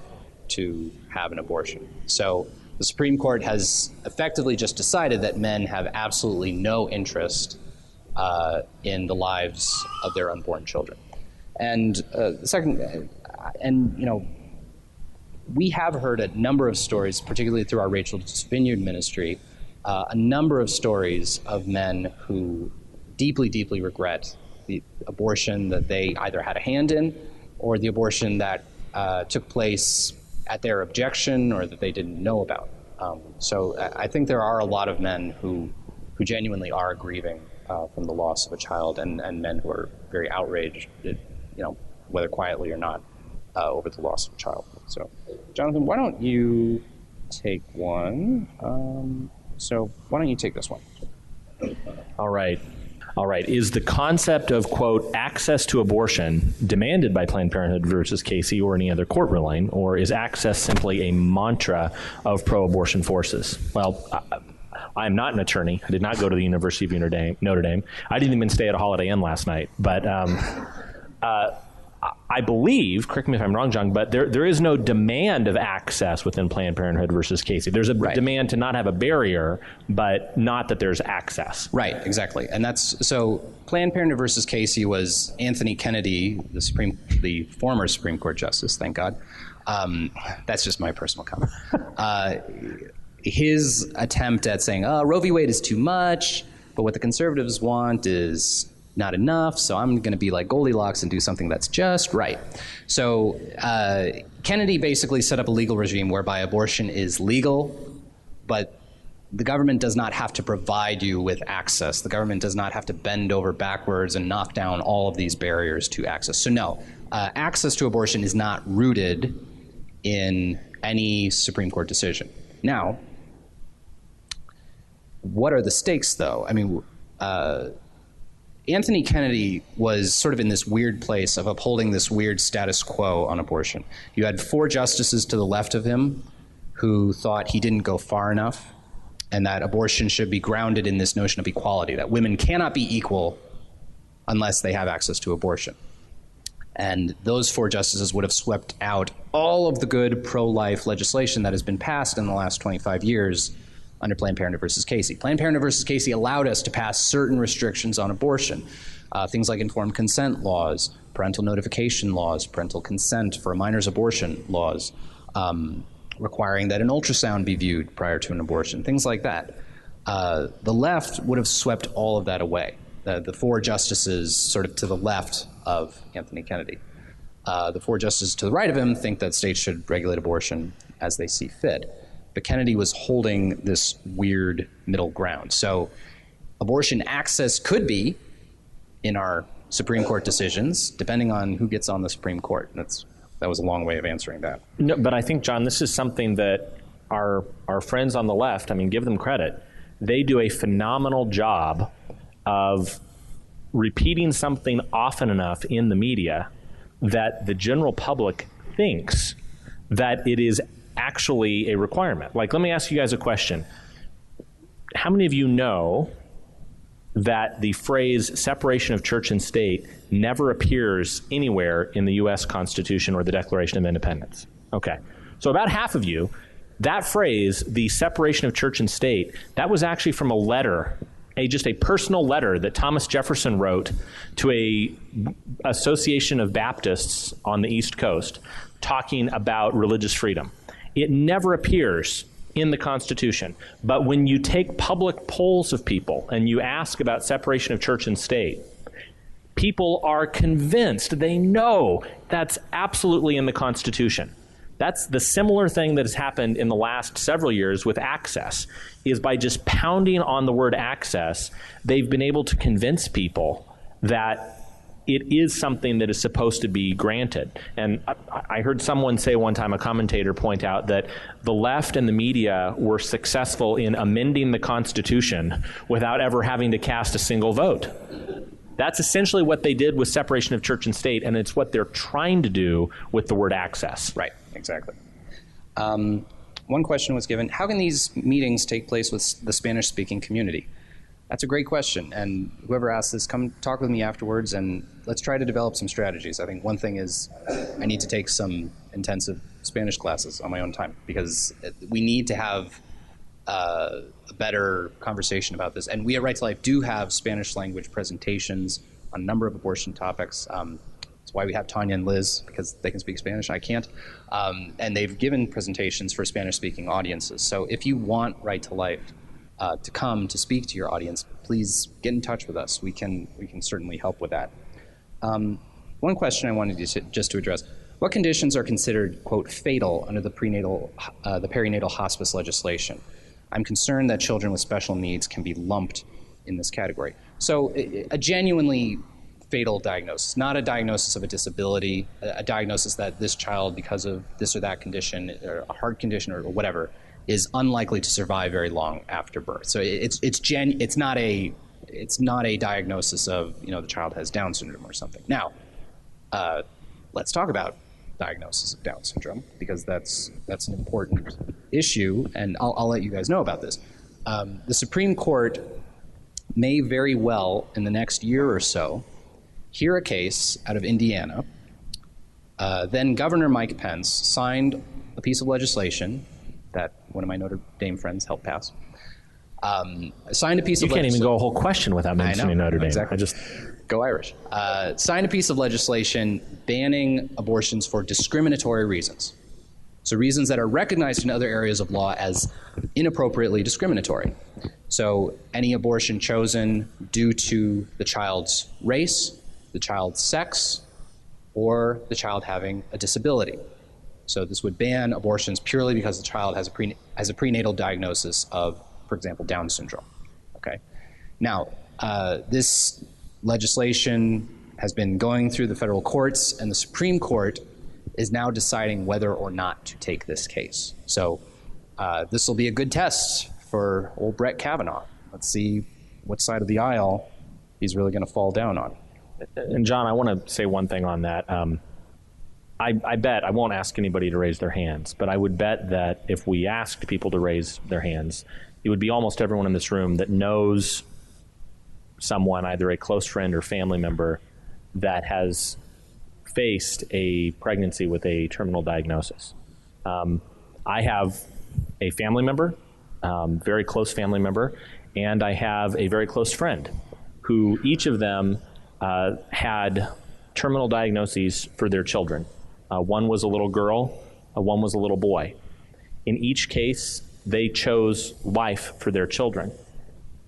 to have an abortion. So the Supreme Court has effectively just decided that men have absolutely no interest in the lives of their unborn children. And we have heard a number of stories, particularly through our Rachel's Vineyard ministry, a number of stories of men who deeply, deeply regret the abortion that they either had a hand in or the abortion that took place at their objection or that they didn't know about. So I think there are a lot of men who genuinely are grieving from the loss of a child, and men who are very outraged, whether quietly or not, over the loss of a child. So, Jonathan, why don't you take one? So why don't you take this one? All right. Is the concept of, quote, access to abortion demanded by Planned Parenthood versus Casey or any other court ruling, or is access simply a mantra of pro-abortion forces? Well, I'm not an attorney. I did not go to the University of Notre Dame. I didn't even stay at a Holiday Inn last night. But I believe, correct me if I'm wrong, John, but there is no demand of access within Planned Parenthood versus Casey. There's a demand to not have a barrier, but not that there's access. Right, exactly. And so Planned Parenthood versus Casey was Anthony Kennedy, the former Supreme Court Justice, thank God. That's just my personal comment. His attempt at saying, Roe v. Wade is too much, but what the conservatives want is not enough, so I'm going to be like Goldilocks and do something that's just right. So Kennedy basically set up a legal regime whereby abortion is legal, but the government does not have to provide you with access. The government does not have to bend over backwards and knock down all of these barriers to access. So no, access to abortion is not rooted in any Supreme Court decision. Now, what are the stakes, though? I mean, Anthony Kennedy was sort of in this weird place of upholding this weird status quo on abortion. You had 4 justices to the left of him who thought he didn't go far enough, and that abortion should be grounded in this notion of equality, that women cannot be equal unless they have access to abortion. And those 4 justices would have swept out all of the good pro-life legislation that has been passed in the last 25 years under Planned Parenthood versus Casey. Planned Parenthood versus Casey allowed us to pass certain restrictions on abortion, things like informed consent laws, parental notification laws, parental consent for a minor's abortion laws, requiring that an ultrasound be viewed prior to an abortion, things like that. The left would have swept all of that away. The 4 justices sort of to the left of Anthony Kennedy. The 4 justices to the right of him think that states should regulate abortion as they see fit. But Kennedy was holding this weird middle ground. So abortion access could be in our Supreme Court decisions, depending on who gets on the Supreme Court. That was a long way of answering that. No, but I think, John, this is something that our friends on the left, I mean, give them credit. They do a phenomenal job of repeating something often enough in the media that the general public thinks that it is actually a requirement. Like, let me ask you guys a question. How many of you know that the phrase separation of church and state never appears anywhere in the U.S. Constitution or the Declaration of Independence? Okay. So about half of you, that phrase, the separation of church and state, that was actually from a letter, just a personal letter that Thomas Jefferson wrote to a association of Baptists on the East Coast talking about religious freedom. It never appears in the Constitution. But when you take public polls of people and you ask about separation of church and state, people are convinced, they know that's absolutely in the Constitution. That's the similar thing that has happened in the last several years with access, is by just pounding on the word access, they've been able to convince people that it is something that is supposed to be granted. And I heard someone say one time, a commentator point out, that the left and the media were successful in amending the Constitution without ever having to cast a single vote. That's essentially what they did with separation of church and state, and it's what they're trying to do with the word access. Right, exactly. One question was given, how can these meetings take place with the Spanish-speaking community? That's a great question, and whoever asked this, come talk with me afterwards, and let's try to develop some strategies. I think one thing is I need to take some intensive Spanish classes on my own time, because we need to have a better conversation about this. And we at Right to Life do have Spanish language presentations on a number of abortion topics. That's why we have Tanya and Liz, because they can speak Spanish, I can't. And they've given presentations for Spanish-speaking audiences. So if you want Right to Life to come to speak to your audience, please get in touch with us. We can certainly help with that. One question I wanted to just to address. what conditions are considered, quote, fatal under the perinatal hospice legislation? I'm concerned that children with special needs can be lumped in this category. So a genuinely fatal diagnosis, not a diagnosis of a disability, a diagnosis that this child, because of this or that condition, or a heart condition or whatever, is unlikely to survive very long after birth. So it's not a diagnosis of, you know, the child has Down syndrome or something. Now, let's talk about diagnosis of Down syndrome, because that's an important issue, and I'll let you guys know about this. The Supreme Court may very well, in the next year or so, hear a case out of Indiana. Then Governor Mike Pence signed a piece of legislation that one of my Notre Dame friends helped pass. Signed a piece of legislation. You can't even go a whole question without mentioning Notre Dame. Exactly. I just go Irish. Signed a piece of legislation banning abortions for discriminatory reasons. So reasons that are recognized in other areas of law as inappropriately discriminatory. So any abortion chosen due to the child's race, the child's sex, or the child having a disability. So this would ban abortions purely because the child has a prenatal diagnosis of, for example, Down syndrome. Okay. Now, this legislation has been going through the federal courts, and the Supreme Court is now deciding whether or not to take this case. So this will be a good test for old Brett Kavanaugh. Let's see what side of the aisle he's really going to fall down on. And John, I want to say one thing on that. I bet, I won't ask anybody to raise their hands, but I would bet that if we asked people to raise their hands, it would be almost everyone in this room that knows someone, either a close friend or family member, that has faced a pregnancy with a terminal diagnosis. I have a family member, very close family member, and I have a very close friend who each of them had terminal diagnoses for their children. One was a little girl, one was a little boy. In each case, they chose life for their children.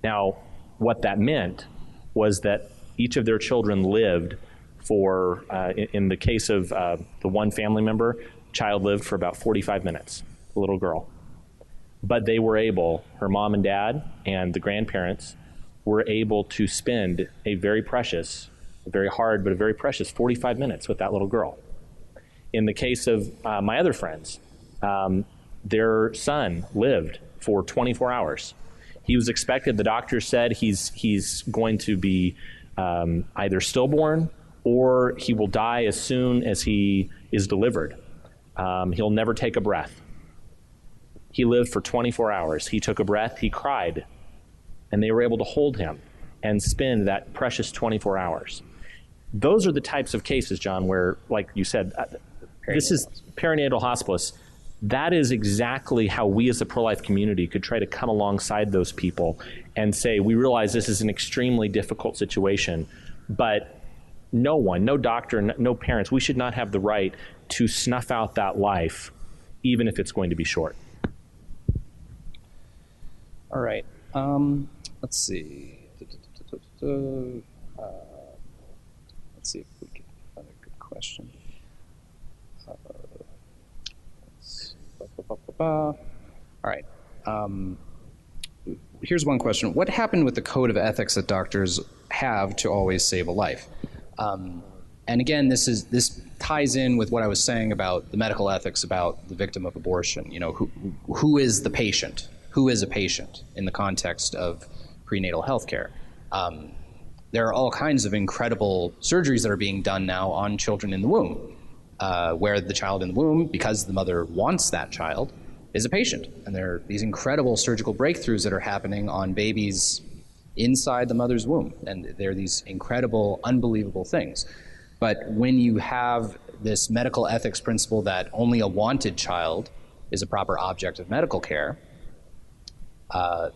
Now, what that meant was that each of their children lived for, in the case of the one family member, child lived for about 45 minutes, the little girl. But they were able, her mom and dad and the grandparents were able to spend a very precious, very hard, but a very precious 45 minutes with that little girl. In the case of my other friends, their son lived for 24 hours. He was expected, the doctor said he's going to be either stillborn or he will die as soon as he is delivered. He'll never take a breath. He lived for 24 hours. He took a breath, he cried, and they were able to hold him and spend that precious 24 hours. Those are the types of cases, John, where, like you said, this is perinatal hospice. That is exactly how we as a pro-life community could try to come alongside those people and say, we realize this is an extremely difficult situation, but no one, no doctor, no parents, we should not have the right to snuff out that life, even if it's going to be short. All right. Let's see. Let's see if we can find a good question. All right. Here's one question. What happened with the code of ethics that doctors have to always save a life? And again, this ties in with what I was saying about the medical ethics about the victim of abortion. You know, who is the patient? Who is a patient in the context of prenatal health care? There are all kinds of incredible surgeries that are being done now on children in the womb, where the child in the womb, because the mother wants that child, is a patient. And there are these incredible surgical breakthroughs that are happening on babies inside the mother's womb. And they're these incredible, unbelievable things. But when you have this medical ethics principle that only a wanted child is a proper object of medical care,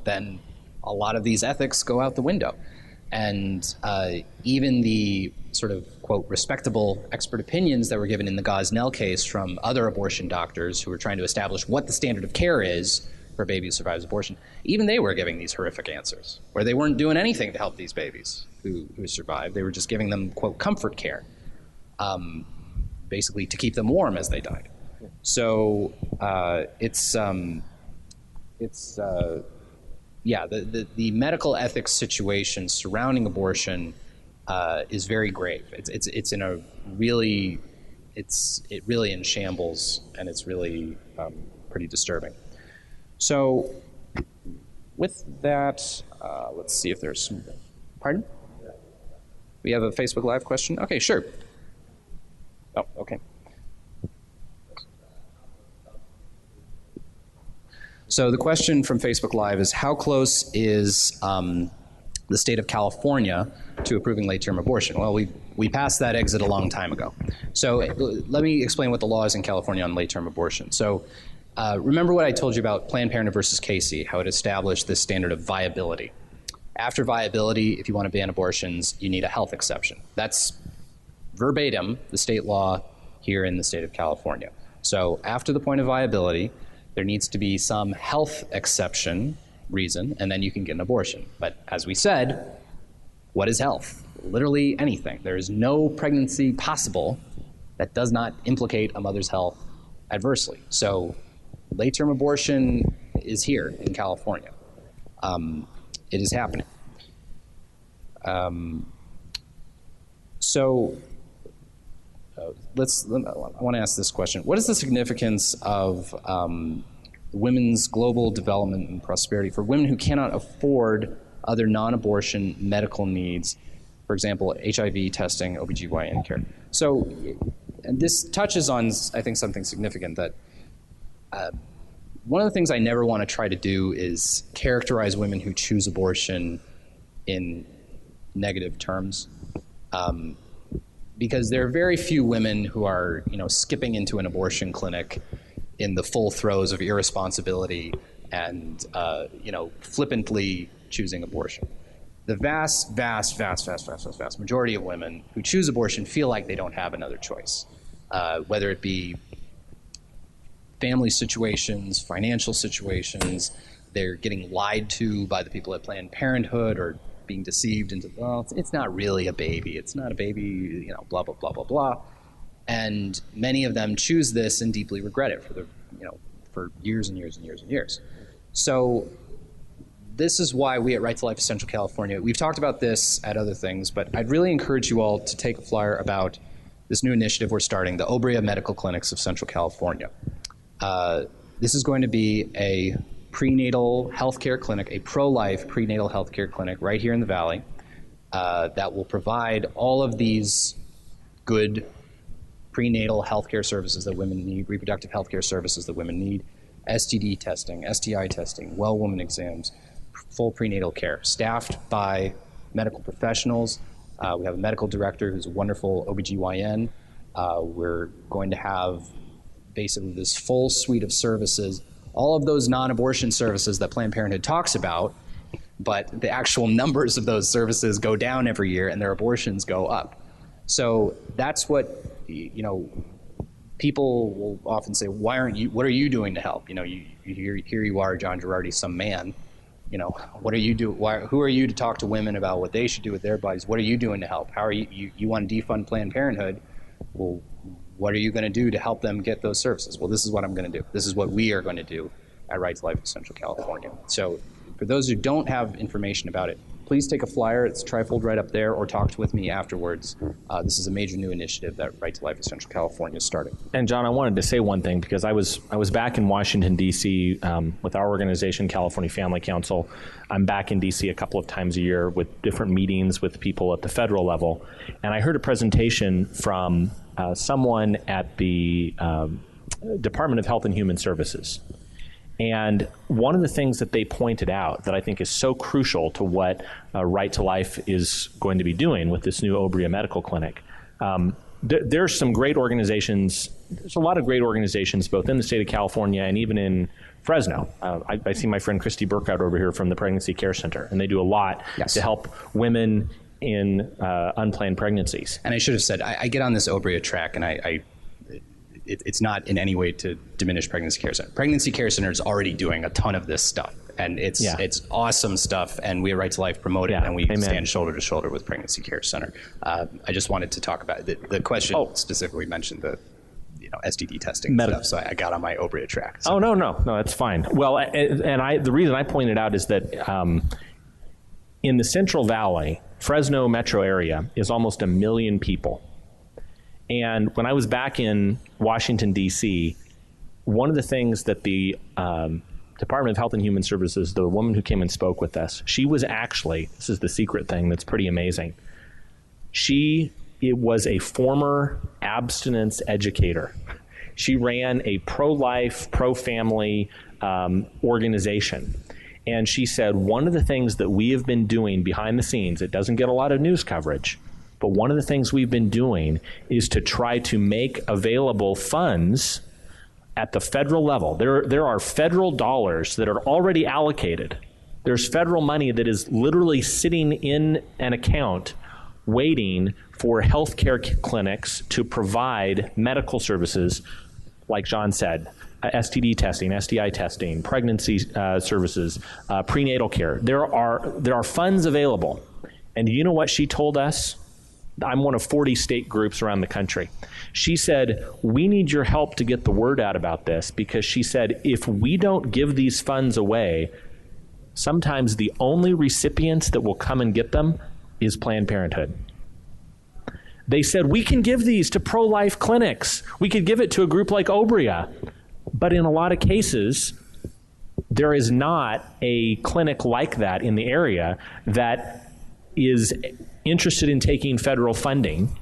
then a lot of these ethics go out the window. And even the sort of, quote, respectable expert opinions that were given in the Gosnell case from other abortion doctors who were trying to establish what the standard of care is for a baby who survives abortion, even they were giving these horrific answers, where they weren't doing anything to help these babies who survived. They were just giving them, quote, comfort care. basically to keep them warm as they died. So the medical ethics situation surrounding abortion is very grave. It's in a really it really in shambles, and it's really pretty disturbing. So with that, let's see if there's some. Pardon? We have a Facebook Live question? Okay, sure. Oh, okay. So the question from Facebook Live is, how close is the state of California to approving late-term abortion? Well, we passed that exit a long time ago. So let me explain what the law is in California on late-term abortion. So remember what I told you about Planned Parenthood versus Casey, how it established this standard of viability. After viability, if you want to ban abortions, you need a health exception. That's verbatim the state law here in the state of California. So after the point of viability, there needs to be some health exception reason, and then you can get an abortion. But as we said, what is health? Literally anything. There is no pregnancy possible that does not implicate a mother's health adversely. So late-term abortion is here in California. It is happening. I want to ask this question. What is the significance of women's global development and prosperity for women who cannot afford other non-abortion medical needs, for example, HIV testing, OBGYN care? So, and this touches on, I think, something significant that one of the things I never want to try to do is characterize women who choose abortion in negative terms. Because there are very few women who are, skipping into an abortion clinic in the full throes of irresponsibility and, flippantly choosing abortion. The vast majority of women who choose abortion feel like they don't have another choice, whether it be family situations, financial situations, they're getting lied to by the people at Planned Parenthood or being deceived into, well, it's not really a baby. It's not a baby, blah, blah, blah, blah, blah. And many of them choose this and deeply regret it for years and years and years and years. So this is why we at Right to Life of Central California, we've talked about this at other things, but I'd really encourage you all to take a flyer about this new initiative we're starting, the Obria Medical Clinics of Central California. This is going to be a prenatal healthcare clinic, a pro-life prenatal healthcare clinic right here in the Valley that will provide all of these good prenatal healthcare services that women need, reproductive healthcare services that women need, STD testing, STI testing, well woman exams, full prenatal care, staffed by medical professionals. We have a medical director who's a wonderful OBGYN. We're going to have basically this full suite of services, all of those non-abortion services that Planned Parenthood talks about, but the actual numbers of those services go down every year and their abortions go up. So that's what, people will often say, what are you doing to help? Here you are, John Gerardi, some man, what are you doing? Who are you to talk to women about what they should do with their bodies? What are you doing to help? How are you want to defund Planned Parenthood? Well, what are you going to do to help them get those services? Well, this is what I'm going to do. This is what we are going to do at Right to Life in Central California. So for those who don't have information about it, please take a flyer. It's trifold right up there, or talk with me afterwards. This is a major new initiative that Right to Life in Central California is starting. And John, I wanted to say one thing, because I was back in Washington, D.C. With our organization, California Family Council. I'm back in D.C. a couple of times a year with different meetings with people at the federal level. And I heard a presentation from someone at the Department of Health and Human Services. And one of the things that they pointed out that I think is so crucial to what Right to Life is going to be doing with this new Obria Medical Clinic, there's some great organizations. There's a lot of great organizations both in the state of California and even in Fresno. I see my friend Christy Burkhardt over here from the Pregnancy Care Center, and they do a lot to help women in unplanned pregnancies. And I should have said, I get on this Obria track, and it's not in any way to diminish Pregnancy Care Center. Pregnancy Care Center is already doing a ton of this stuff. And it's Yeah. it's awesome stuff, and we at Right to Life promote it, Yeah. and we Amen. stand shoulder to shoulder with Pregnancy Care Center. I just wanted to talk about the question specifically mentioned the STD testing and stuff, so I got on my Obria track. So. Oh, no, that's fine. Well, and the reason I pointed out is that in the Central Valley, Fresno metro area is almost 1 million people. And when I was back in Washington, D.C., one of the things that the Department of Health and Human Services, the woman who came and spoke with us, she was actually, this is the secret thing that's pretty amazing, it was a former abstinence educator. She ran a pro-life, pro-family organization. And she said, one of the things that we have been doing behind the scenes, it doesn't get a lot of news coverage, but one of the things we've been doing is to try to make available funds at the federal level. There are federal dollars that are already allocated. There's federal money that is literally sitting in an account waiting for healthcare clinics to provide medical services, like John said, STD testing, STI testing, pregnancy services, prenatal care. There are funds available. And you know what she told us? I'm one of 40 state groups around the country. She said, we need your help to get the word out about this, because she said, if we don't give these funds away, sometimes the only recipients that will come and get them is Planned Parenthood. They said, we can give these to pro-life clinics. We could give it to a group like Obria. But in a lot of cases, there is not a clinic like that in the area that is interested in taking federal funding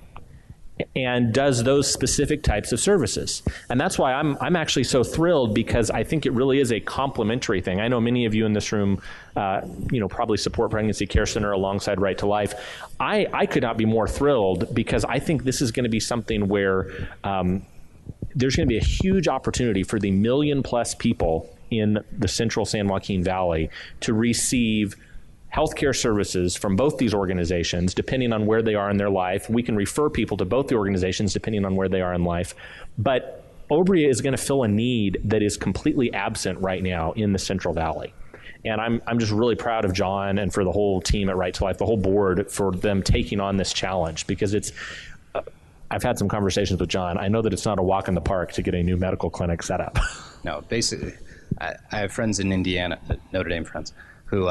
and does those specific types of services. And that's why I'm actually so thrilled, because I think it really is a complementary thing. I know many of you in this room, probably support Pregnancy Care Center alongside Right to Life. I could not be more thrilled, because I think this is going to be something where there's going to be a huge opportunity for the 1 million+ people in the central San Joaquin Valley to receive healthcare services from both these organizations, depending on where they are in their life. We can refer people to both the organizations depending on where they are in life. But Obria is going to fill a need that is completely absent right now in the Central Valley. And I'm just really proud of John and for the whole team at Right to Life, the whole board, for them taking on this challenge, because I've had some conversations with John. I know that it's not a walk in the park to get a new medical clinic set up. No, basically, I have friends in Indiana, Notre Dame friends, who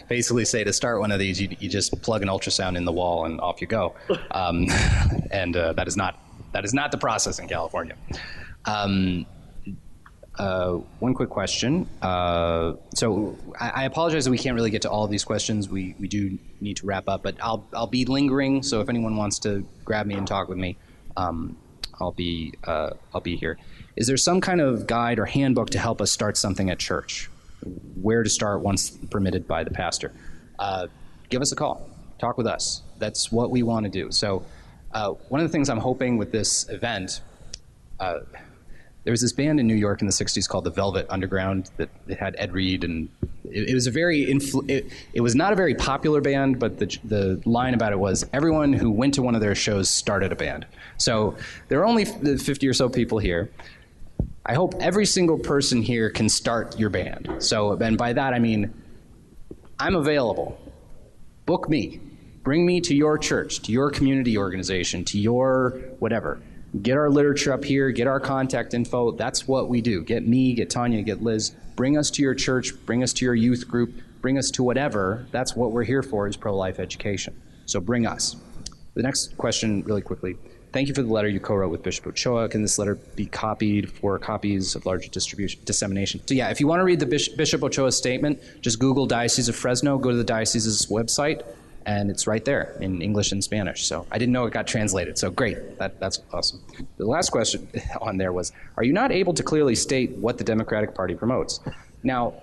basically say to start one of these, you just plug an ultrasound in the wall and off you go. And that is not the process in California. One quick question. So I apologize that we can't really get to all of these questions. We do need to wrap up, but I'll be lingering. So if anyone wants to grab me and talk with me, I'll be here. Is there some kind of guide or handbook to help us start something at church? Where to start once permitted by the pastor? Give us a call. Talk with us. That's what we want to do. So one of the things I'm hoping with this event, there was this band in New York in the 60s called the Velvet Underground that it had Ed Reed, and it was it was not a very popular band, but the line about it was everyone who went to one of their shows started a band. So there are only 50 or so people here. I hope every single person here can start your band. So, and by that I mean, I'm available. Book me. Bring me to your church, to your community organization, to your whatever. Get our literature up here, get our contact info. That's what we do. Get me, get Tanya, get Liz. Bring us to your church, bring us to your youth group, bring us to whatever. That's what we're here for, is pro-life education. So bring us. The next question, really quickly. Thank you for the letter you co-wrote with Bishop Ochoa. Can this letter be copied for copies of larger dissemination? So yeah, if you want to read the Bishop Ochoa statement, just Google Diocese of Fresno, go to the diocese's website, and it's right there in English and Spanish. So I didn't know it got translated, so great. That's awesome. The last question on there was, are you not able to clearly state what the Democratic Party promotes? Now,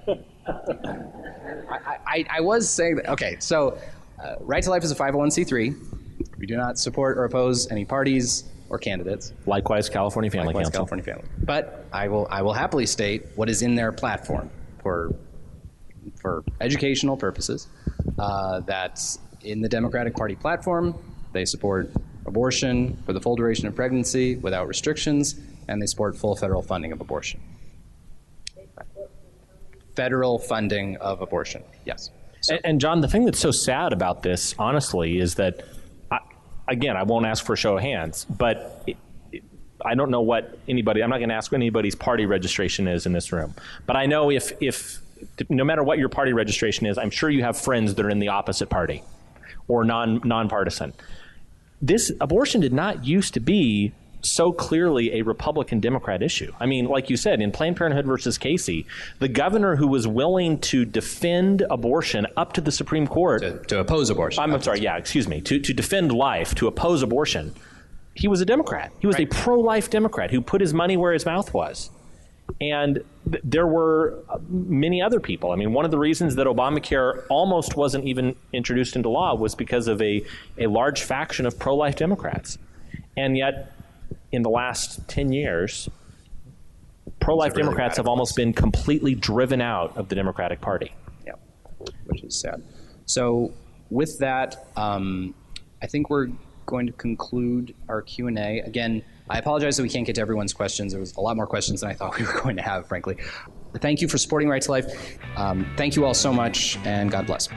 I was saying that, okay, so Right to Life is a 501c3. We do not support or oppose any parties or candidates. Likewise, California Family Council. California Family. But I will happily state what is in their platform for educational purposes. That's in the Democratic Party platform. They support abortion for the full duration of pregnancy without restrictions, and they support full federal funding of abortion. federal funding of abortion. Yes. So. And John, the thing that's so sad about this, honestly, is that, I won't ask for a show of hands, but I don't know what anybody, I'm not going to ask what anybody's party registration is in this room. But I know if no matter what your party registration is, I'm sure you have friends that are in the opposite party or nonpartisan. This abortion did not used to be so clearly a Republican-Democrat issue. I mean, like you said, in Planned Parenthood versus Casey, the governor who was willing to defend abortion up to the Supreme Court. To oppose abortion. I'm sorry, to defend life, to oppose abortion, he was a Democrat. He was a pro-life Democrat who put his money where his mouth was. And there were many other people. I mean, one of the reasons that Obamacare almost wasn't even introduced into law was because of a large faction of pro-life Democrats. And yet, in the last 10 years, pro-life really Democrats have almost been completely driven out of the Democratic Party. Yeah, which is sad. So with that, I think we're going to conclude our Q&A. Again, I apologize that we can't get to everyone's questions. There was a lot more questions than I thought we were going to have, frankly. Thank you for supporting Right to Life. Thank you all so much, and God bless.